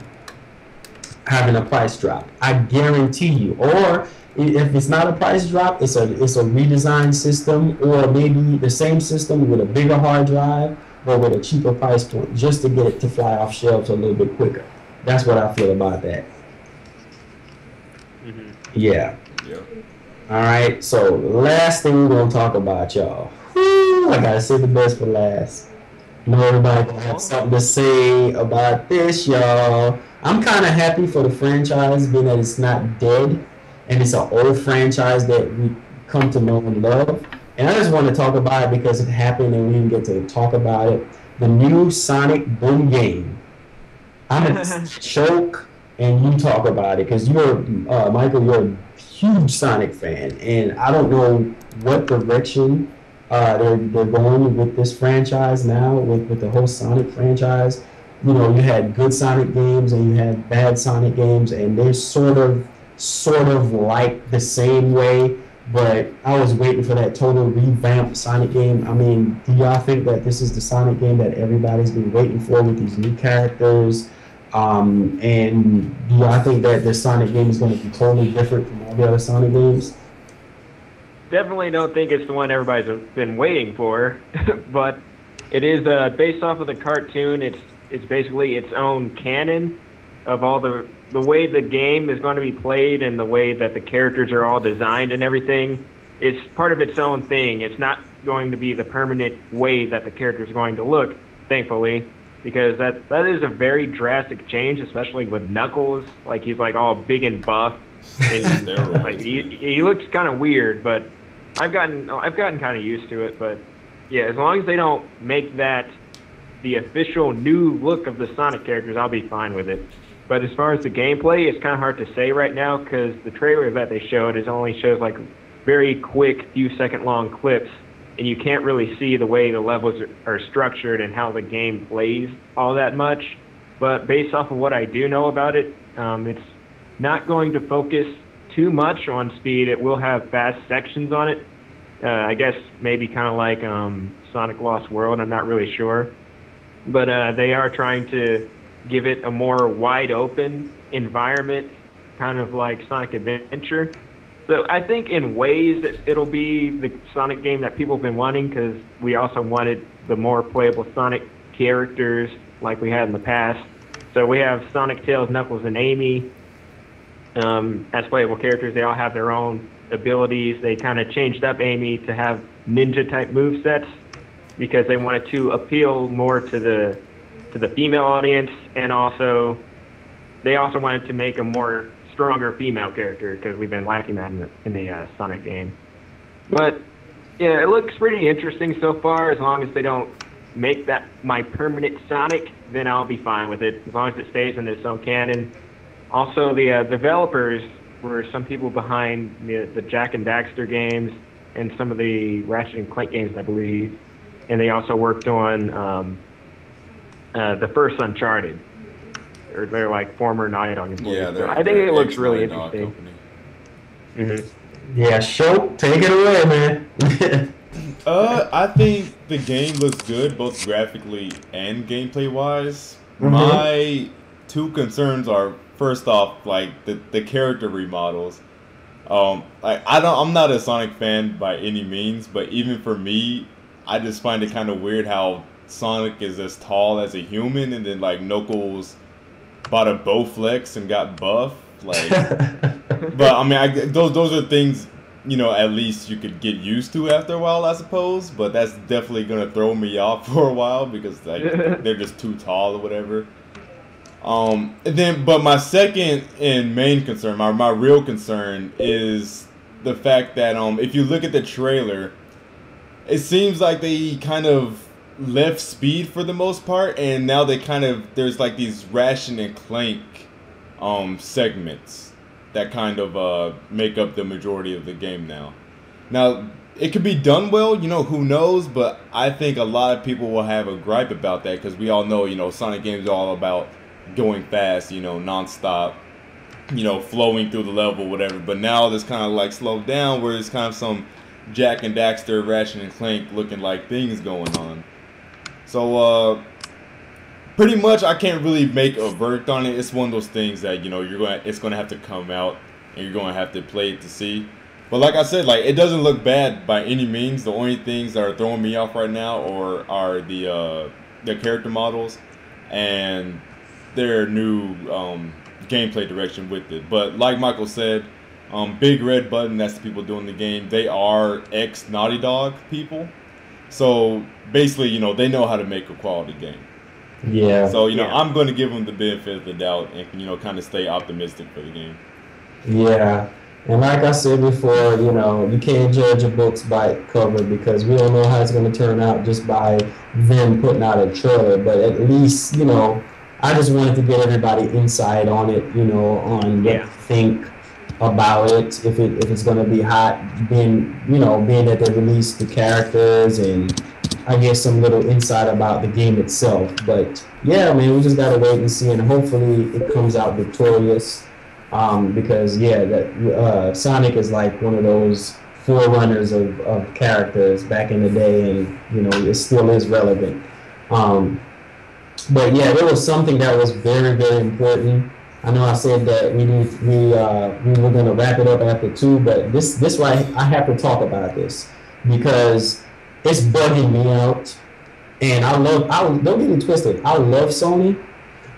having a price drop. I guarantee you. Or if it's not a price drop, it's a redesigned system, or maybe the same system with a bigger hard drive, but with a cheaper price point, just to get it to fly off shelves a little bit quicker. That's what I feel about that. Mm-hmm. Yeah. Yep. All right, so last thing we're going to talk about, y'all. Whew, I got to say the best for last. I know everybody going to have something to say about this, y'all. I'm kind of happy for the franchise, being that it's not dead, and it's an old franchise that we come to know and love. And I just want to talk about it because it happened and we didn't get to talk about it. The new Sonic Boom game. I'm going to choke and you talk about it because you're, Michael, you're a huge Sonic fan, and I don't know what direction they're going with this franchise now, with the whole Sonic franchise. You know, you had good Sonic games and you had bad Sonic games, and they're sort of like the same way, but I was waiting for that total revamped Sonic game. I mean, do y'all think that this is the Sonic game that everybody's been waiting for with these new characters? And do y'all think that the Sonic game is going to be totally different from all the other Sonic games? Definitely don't think it's the one everybody's been waiting for, but it is based off of the cartoon. It's basically its own canon of all the way the game is going to be played and the way that the characters are all designed and everything. It's part of its own thing. It's not going to be the permanent way that the character is going to look, thankfully, because that is a very drastic change, especially with Knuckles. Like, he's like all big and buff, and like he looks kind of weird. But I've gotten kind of used to it. But yeah, as long as they don't make that the official new look of the Sonic characters, I'll be fine with it. But as far as the gameplay, it's kind of hard to say right now because the trailer that they showed only shows like very quick, few second long clips, and you can't really see the way the levels are structured and how the game plays all that much. But based off of what I do know about it, it's not going to focus too much on speed. It will have fast sections on it. I guess maybe kind of like Sonic Lost World. I'm not really sure. But they are trying to give it a more wide open environment, kind of like Sonic Adventure. So I think in ways it'll be the Sonic game that people have been wanting, because we also wanted the more playable Sonic characters like we had in the past. So we have Sonic, Tails, Knuckles, and Amy as playable characters. They all have their own abilities. They kind of changed up Amy to have ninja-type movesets because they wanted to appeal more to the female audience, and also they also wanted to make a more stronger female character because we've been lacking that in the Sonic game. But yeah, it looks pretty interesting so far. As long as they don't make that my permanent Sonic, then I'll be fine with it, as long as it stays in its own canon. Also, the developers were some people behind the Jak and Daxter games and some of the Ratchet and Clank games, I believe. And they also worked on the first Uncharted. They're like former Naughty Dog employees. Yeah, so I think it looks really interesting. Yeah, show, take it away, man. I think the game looks good, both graphically and gameplay wise. My two concerns are, first off, like the character remodels. I'm not a Sonic fan by any means, but even for me, I just find it kind of weird how Sonic is as tall as a human, and then like Knuckles bought a Bowflex and got buff. Like, but I mean, those are things, you know, at least you could get used to after a while, I suppose. But that's definitely gonna throw me off for a while because like they're just too tall or whatever. But my second and main concern, my real concern, is the fact that if you look at the trailer, it seems like they kind of left Speed for the most part, and now there's like these Ratchet and Clank segments that kind of make up the majority of the game now. Now, it could be done well, you know, who knows, but I think a lot of people will have a gripe about that because we all know, you know, Sonic games are all about going fast, you know, non-stop, you know, flowing through the level, whatever. But now there's kind of like slowed down where there's kind of some Jak and Daxter, Ratchet and Clank looking like things going on. So, pretty much I can't really make a verdict on it. It's one of those things that, you know, it's gonna have to come out and you're gonna have to play it to see. But like I said, like, it doesn't look bad by any means. The only things that are throwing me off right now are the character models and their new gameplay direction with it. But like Michael said, Big Red Button, that's the people doing the game. They are ex-Naughty Dog people. So basically, you know, they know how to make a quality game. Yeah. So, you know, I'm going to give them the benefit of the doubt and, you know, kind of stay optimistic for the game. Yeah. And like I said before, you know, you can't judge a book's by its cover because we don't know how it's going to turn out just by them putting out a trailer. But at least, you know, I just wanted to get everybody insight on it, you know, on what to think about it, if it's going to be hot, being that they released the characters and I guess some little insight about the game itself. But yeah, man, we just got to wait and see, and hopefully it comes out victorious because Sonic is like one of those forerunners of characters back in the day, and you know, it still is relevant. But yeah, there was something that was very, very important. I know I said that we were going to wrap it up after 2, but this why I have to talk about this because it's bugging me out. And don't get it twisted, I love Sony,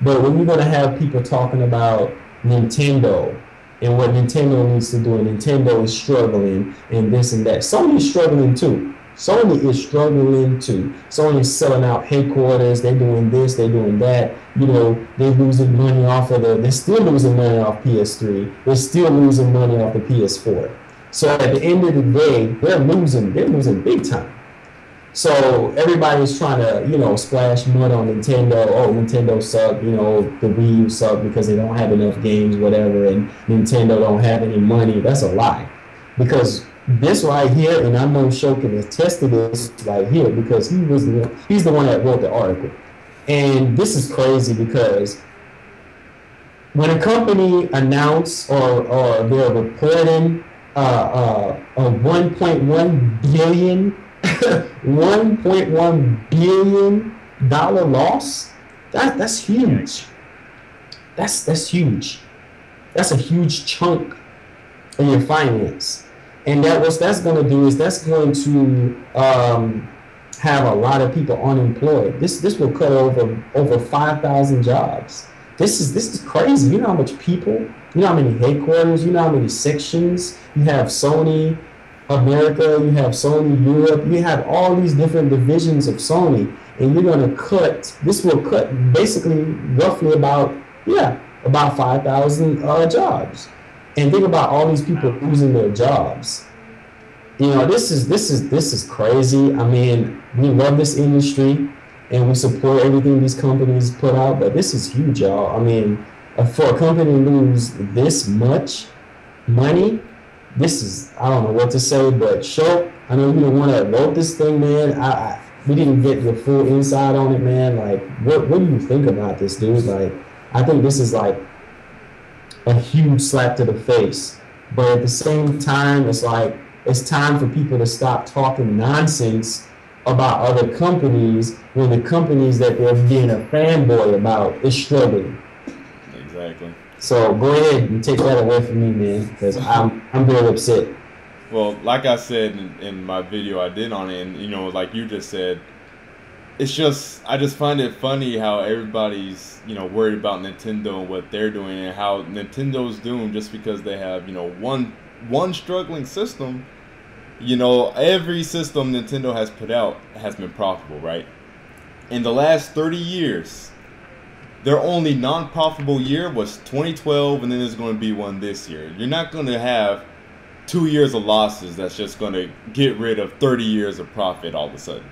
but when you're going to have people talking about Nintendo and what Nintendo needs to do, and Nintendo is struggling and this and that, Sony's struggling too. Sony is struggling too. Sony is selling out headquarters. They're doing this. They're doing that. You know, they're losing money off of they're still losing money off PS3. They're still losing money off the PS4. So at the end of the day, they're losing big time. So everybody's trying to, you know, splash mud on Nintendo. Oh, Nintendo sucked. You know, the Wii U sucked because they don't have enough games, whatever, and Nintendo don't have any money. That's a lie. Because this right here, and I know Shokin has tested this right here because he's the one that wrote the article. And this is crazy because when a company announce or they're reporting a 1.1 billion 1.1 billion dollar loss, that's huge. That's huge. That's a huge chunk of your finance. And what that's going to do is that's going to have a lot of people unemployed. This will cut over 5,000 jobs. This is crazy. You know how much people, you know how many headquarters, you know how many sections. You have Sony America, you have Sony Europe, you have all these different divisions of Sony, and you're going to cut, this will cut basically roughly about 5,000 jobs. And think about all these people losing their jobs. You know, this is crazy. I mean, we love this industry and we support everything these companies put out, but this is huge, y'all. I mean, for a company to lose this much money, this is, I don't know what to say, but Show, I know you don't want to vote this thing, man. We didn't get the full insight on it, man. Like, what do you think about this, dude? Like, I think this is like a huge slap to the face. But at the same time, it's like, it's time for people to stop talking nonsense about other companies when the companies that they're being a fanboy about is struggling. Exactly. So go ahead and take that away from me, man, because I'm very upset. Well, like I said in my video I did on it, and you know, like you just said, it's just, I just find it funny how everybody's, you know, worried about Nintendo and what they're doing and how Nintendo's doomed just because they have, you know, one struggling system. You know, every system Nintendo has put out has been profitable, right? In the last 30 years, their only non-profitable year was 2012, and then there's going to be one this year. You're not going to have 2 years of losses that's just going to get rid of 30 years of profit all of a sudden.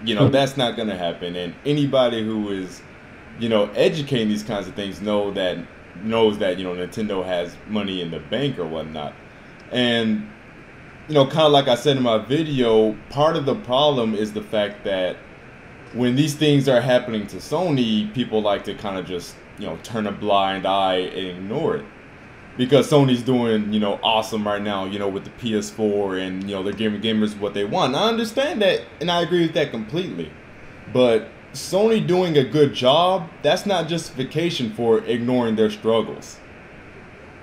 You know, that's not going to happen. And anybody who is, you know, educating these kinds of things knows that, you know, Nintendo has money in the bank or whatnot. And, you know, kind of like I said in my video, part of the problem is the fact that when these things are happening to Sony, people like to kind of just, you know, turn a blind eye and ignore it. Because Sony's doing, you know, awesome right now, you know, with the PS4 and, you know, they're giving gamers what they want. I understand that, and I agree with that completely. But Sony doing a good job, that's not justification for ignoring their struggles.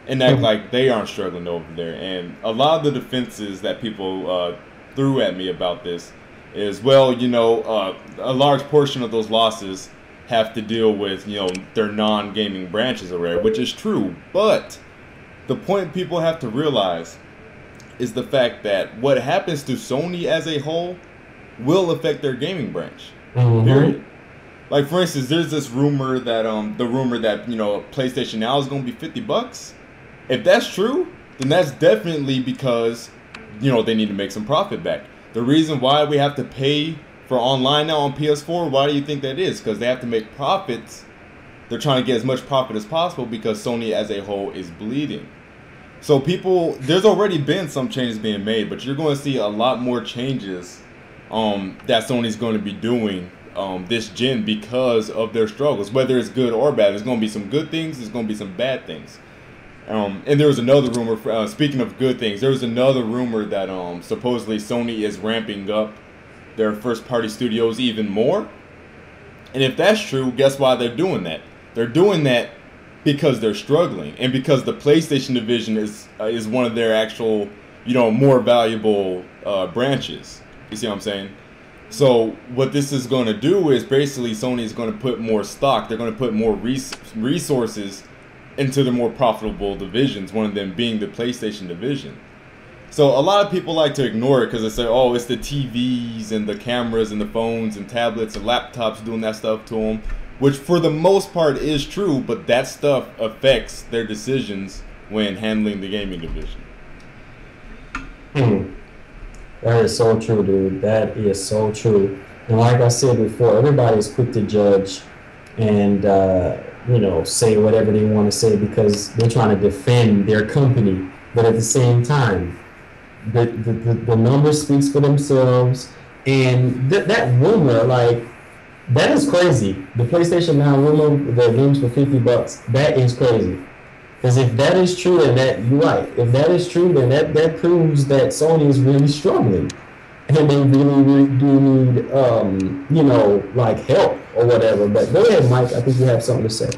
And act like they aren't struggling over there. And a lot of the defenses that people threw at me about this is, well, you know, a large portion of those losses have to deal with, you know, their non-gaming branches or whatever, which is true. But the point people have to realize is the fact that what happens to Sony as a whole will affect their gaming branch. Mm-hmm. Period. Like, for instance, there's this rumor that you know, PlayStation Now is going to be $50. If that's true, then that's definitely because, you know, they need to make some profit back. The reason why we have to pay for online now on PS4, why do you think that is? Because they have to make profits. They're trying to get as much profit as possible because Sony as a whole is bleeding. So there's already been some changes being made, but you're going to see a lot more changes that Sony's going to be doing this gen because of their struggles, whether it's good or bad. There's going to be some good things, there's going to be some bad things. And there was another rumor, speaking of good things, there was another rumor that supposedly Sony is ramping up their first-party studios even more. And if that's true, guess why they're doing that? They're doing that because they're struggling, and because the PlayStation division is one of their actual, you know, more valuable branches. You see what I'm saying? So what this is going to do is basically Sony is going to put more stock. They're going to put more resources into the more profitable divisions, one of them being the PlayStation division. So a lot of people like to ignore it because they say, oh, it's the TVs and the cameras and the phones and tablets and laptops doing that stuff to them, which for the most part is true, but that stuff affects their decisions when handling the gaming division. That is so true, dude. That is so true. And like I said before, everybody's quick to judge and you know, say whatever they want to say because they're trying to defend their company. But at the same time, the numbers speaks for themselves. And that rumor, like, That is crazy. The PlayStation Now will the games for $50. That is crazy. Because if that is true, then you're right. If that is true, then that proves that Sony is really struggling, and they really do need like help or whatever. But go ahead, Mike. I think you have something to say.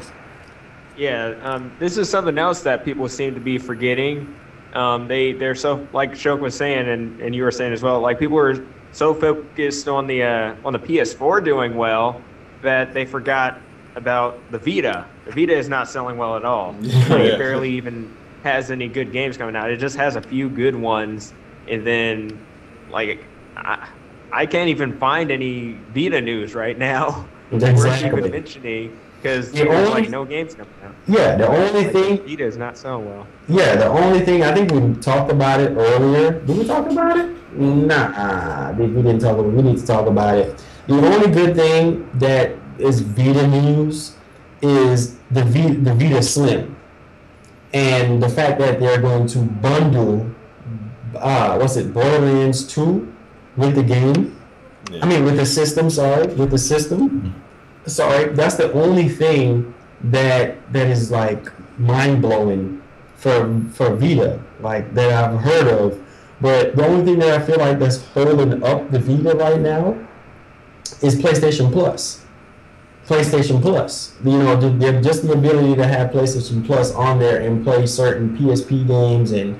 Yeah, this is something else that people seem to be forgetting. They're so, like Shok was saying, and you were saying as well, like people are so focused on the PS4 doing well that they forgot about the Vita. The Vita is not selling well at all. It barely even has any good games coming out. It just has a few good ones, and then like I can't even find any Vita news right now. Exactly. Worth even mentioning, because there's like no games coming out. Yeah, the only thing Vita is not selling well. Yeah, the only thing, I think we talked about it earlier. Did we talk about it? Nah, we didn't talk about it. We need to talk about it. The only good thing that is Vita news is the Vita Slim, and the fact that they're going to bundle Borderlands 2 with the game. Yeah. I mean, with the system. Sorry, that's the only thing that is like mind blowing for Vita, like that I've heard of. But the only thing that I feel like that's holding up the Vita right now is PlayStation Plus. PlayStation Plus, just the ability to have PlayStation Plus on there and play certain PSP games and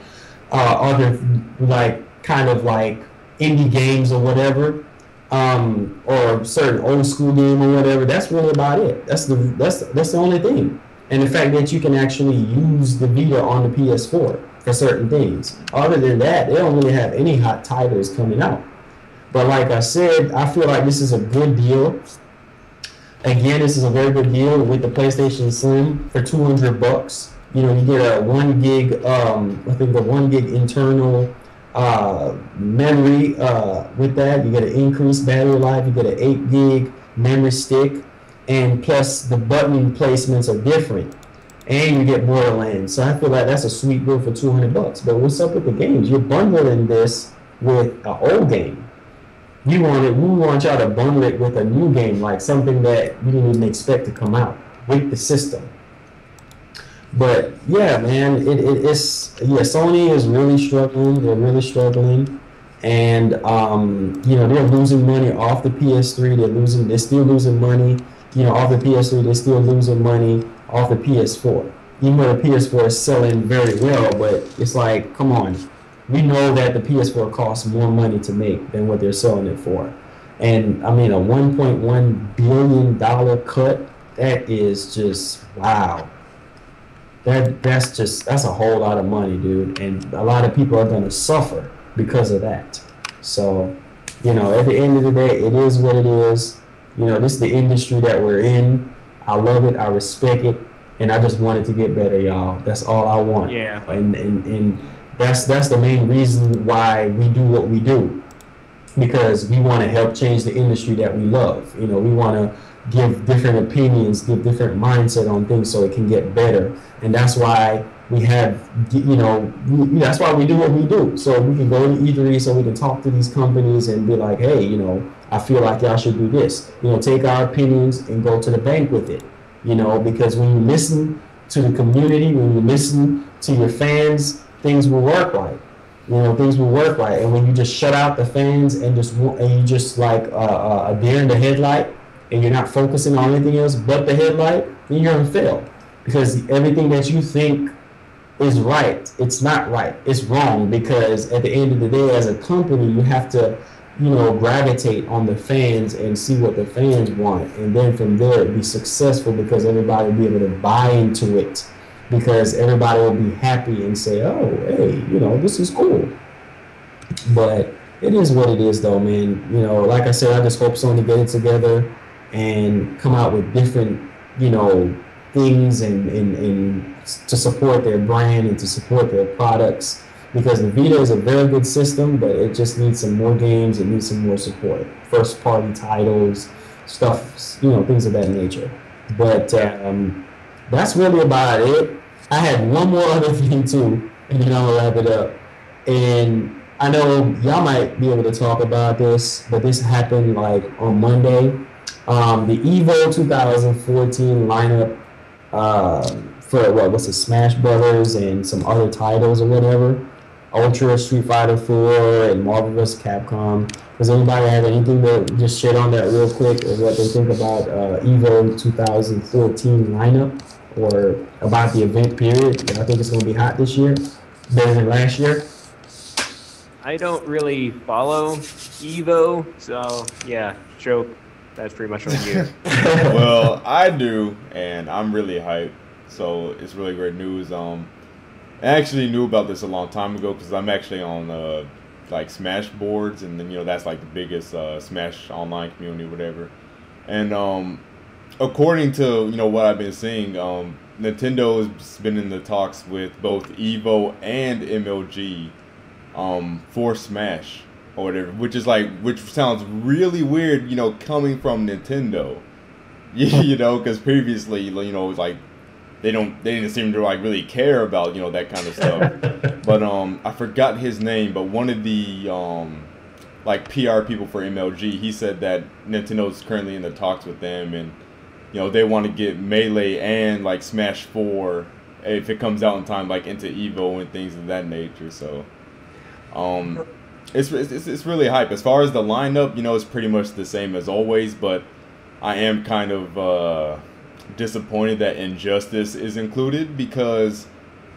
other like kind of like indie games or whatever, or certain old school game or whatever. That's really about it. That's the only thing. And the fact that you can actually use the Vita on the PS4 for certain things. Other than that, they don't really have any hot titles coming out. But like I said, I feel like this is a good deal. Again, this is a very good deal with the PlayStation Slim for $200. You get a 1 gig, I think a 1 gig internal memory with that. You get an increased battery life. You get an 8 gig memory stick, and plus the button placements are different. And you get Borderlands. So I feel like that's a sweet deal for $200. But what's up with the games? You're bundling this with an old game. We want y'all to bundle it with a new game, like something that you didn't even expect to come out with the system. But yeah, man, Sony is really struggling. They're really struggling, and they're losing money off the PS3. They're still losing money, off the PS3. They're still losing money off the PS4. Even though the PS4 is selling very well, but it's like, come on. We know that the PS4 costs more money to make than what they're selling it for. And I mean, a $1.1 billion cut, that is just, wow. That's a whole lot of money, dude. And a lot of people are going to suffer because of that. So, at the end of the day, it is what it is. This is the industry that we're in. I love it. I respect it. And I just want it to get better, y'all. That's all I want. Yeah. And that's the main reason why we do what we do, because we want to help change the industry that we love. We want to give different opinions, give different mindset on things so it can get better. And that's why we have, that's why we do what we do. So we can go to E3, so we can talk to these companies and be like, hey, I feel like y'all should do this. Take our opinions and go to the bank with it. Because when you listen to the community, when you listen to your fans, things will work right. Things will work right. And when you just shut out the fans and you just like a deer in the headlight, and you're not focusing on anything else but the headlight, then you're gonna fail. Because everything that you think is right, it's not right. It's wrong, because at the end of the day, as a company, you have to, gravitate on the fans and see what the fans want, and then from there be successful, because everybody will be able to buy into it. Because everybody will be happy and say, oh, hey, this is cool. But it is what it is, though, man. Like I said, I just hope Sony get it together and come out with different, things and to support their brand and to support their products. Because the Vita is a very good system, but it just needs some more games. It needs some more support. First-party titles, stuff, things of that nature. But that's really about it. I had one more other thing too, and then I'll wrap it up. And I know y'all might be able to talk about this, but this happened like on Monday. The Evo 2014 lineup for what's it, Smash Brothers and some other titles or whatever. Ultra, Street Fighter 4, and Marvel vs. Capcom. Does anybody have anything to just share on that real quick, or what they think about Evo 2014 lineup, or about the event period? I think it's going to be hot this year, better than last year. I don't really follow Evo, so yeah, Choke, that's pretty much on you. Well, I do, and I'm really hyped, so it's really great news. I actually knew about this a long time ago because I'm actually on like Smash boards, and then that's like the biggest Smash online community, whatever. And according to what I've been seeing, Nintendo has been in the talks with both Evo and MLG for Smash or whatever, which sounds really weird, coming from Nintendo, because previously, it was like. They didn't seem to like really care about that kind of stuff. But I forgot his name, but one of the like PR people for MLG, he said that Nintendo's currently in the talks with them, and they want to get Melee and like Smash 4 if it comes out in time, like into Evo and things of that nature. So it's really hype. As far as the lineup, it's pretty much the same as always, but I am kind of disappointed that Injustice is included, because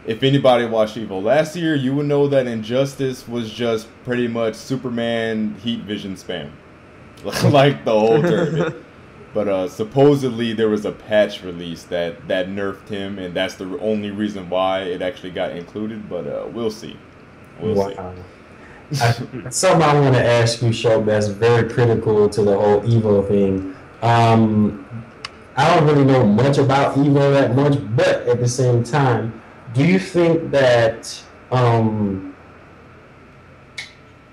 if anybody watched Evo last year, you would know that Injustice was just pretty much Superman Heat Vision spam, like the whole tournament. But supposedly there was a patch release that nerfed him, and that's the only reason why it actually got included. But we'll see. We'll see. Something I want to ask you, Show, that's very critical to the whole Evo thing. I don't really know much about Evo that much, but at the same time, do you think that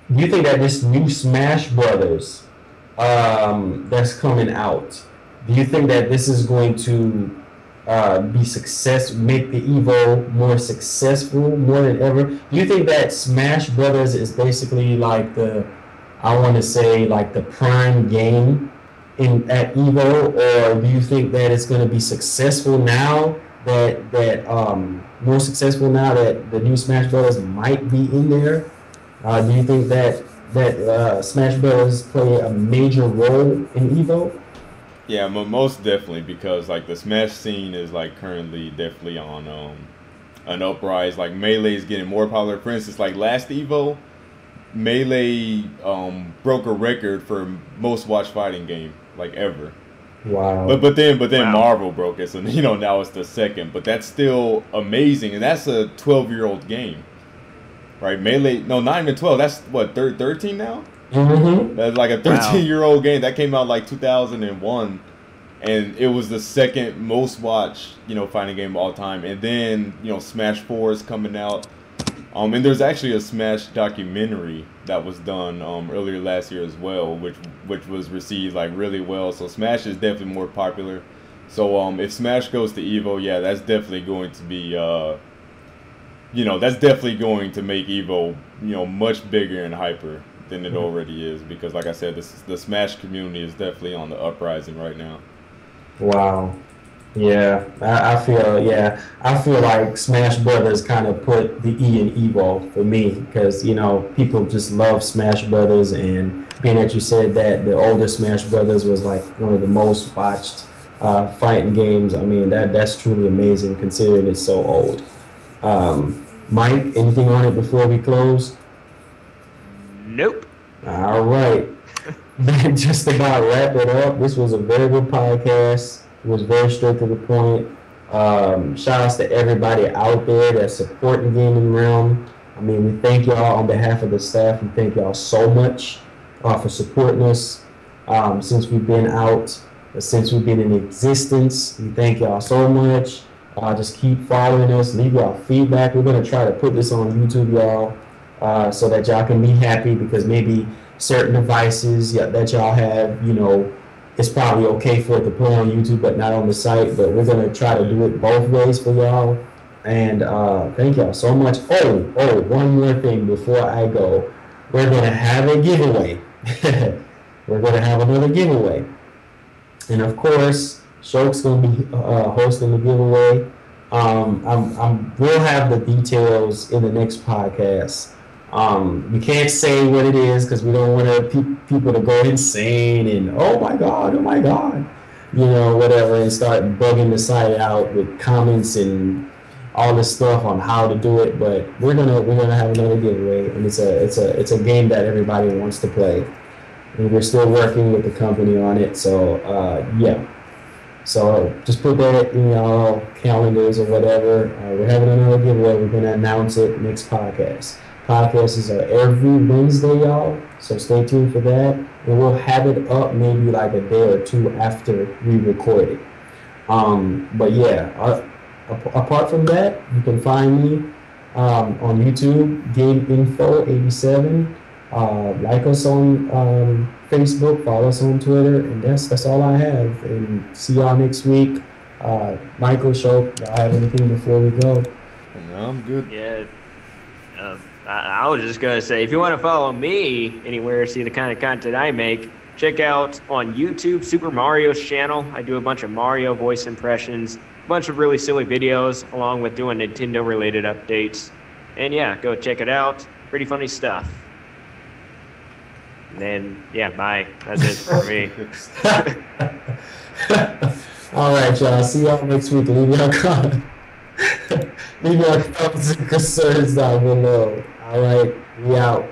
this new Smash Brothers that's coming out, do you think that this is going to make the Evo more successful more than ever? Do you think that Smash Brothers is basically like the prime game at Evo, or do you think that it's going to be successful now more successful now that the new Smash Brothers might be in there? Do you think that Smash Brothers play a major role in Evo? Yeah, most definitely, because like the Smash scene is like currently definitely on an uprise. Like Melee is getting more popular. For instance, like last Evo, Melee broke a record for most watched fighting game like ever. Wow. But then wow. Marvel broke it, so now it's the second. But that's still amazing, and that's a 12-year-old game, right? Melee, no, not even 12. That's what 13 now. Mm-hmm. That's like a 13-year-old game that came out like 2001, and it was the second most watched fighting game of all time. And then Smash 4 is coming out. And there's actually a Smash documentary that was done earlier last year as well, which was received like really well. So Smash is definitely more popular. So if Smash goes to Evo, yeah, that's definitely going to be that's definitely going to make Evo much bigger and hyper than it already is, because like I said, the Smash community is definitely on the uprising right now. Wow. Yeah, I feel like Smash Brothers kind of put the E in Evo for me, because people just love Smash Brothers, and being that you said that the older Smash Brothers was like one of the most watched fighting games. I mean, that's truly amazing considering it's so old. Mike, anything on it before we close? Nope. All right. Just about wrap it up. This was a very good podcast. It was very straight to the point. Shout outs to everybody out there that's supporting Gaming Realm. I mean, we thank y'all on behalf of the staff. We thank y'all so much for supporting us since we've been out, since we've been in existence. We thank y'all so much. Just keep following us. Leave y'all feedback. We're going to try to put this on YouTube, y'all, so that y'all can be happy, because maybe certain devices that y'all have, it's probably okay for it to play on YouTube but not on the site. But we're going to try to do it both ways for y'all. And thank y'all so much. Oh, one more thing before I go. We're going to have a giveaway. We're going to have another giveaway. And of course, Shoke's going to be hosting the giveaway. We'll have the details in the next podcast. We can't say what it is because we don't want people to go insane and oh my god, whatever, and start bugging the site out with comments and all this stuff on how to do it. But we're gonna have another giveaway, and it's a game that everybody wants to play, and we're still working with the company on it. So yeah. So just put that in your calendars or whatever. We're having another giveaway. We're gonna announce it next podcast. Podcasts are every Wednesday, y'all. So stay tuned for that. And we'll have it up maybe like a day or two after we record it. But yeah, apart from that, you can find me on YouTube, GameInfo87. Like us on Facebook, follow us on Twitter, and that's all I have. And see y'all next week. Michael, Shoke, do I have anything before we go? No, I'm good. Yeah. I was just going to say, if you want to follow me anywhere, see the kind of content I make, check out on YouTube Super Mario's channel. I do a bunch of Mario voice impressions, a bunch of really silly videos, along with doing Nintendo-related updates. And yeah, go check it out. Pretty funny stuff. And then, yeah, bye. That's it for me. All right, y'all. See y'all next week. Leave your comments and concerns down below. All right, we out.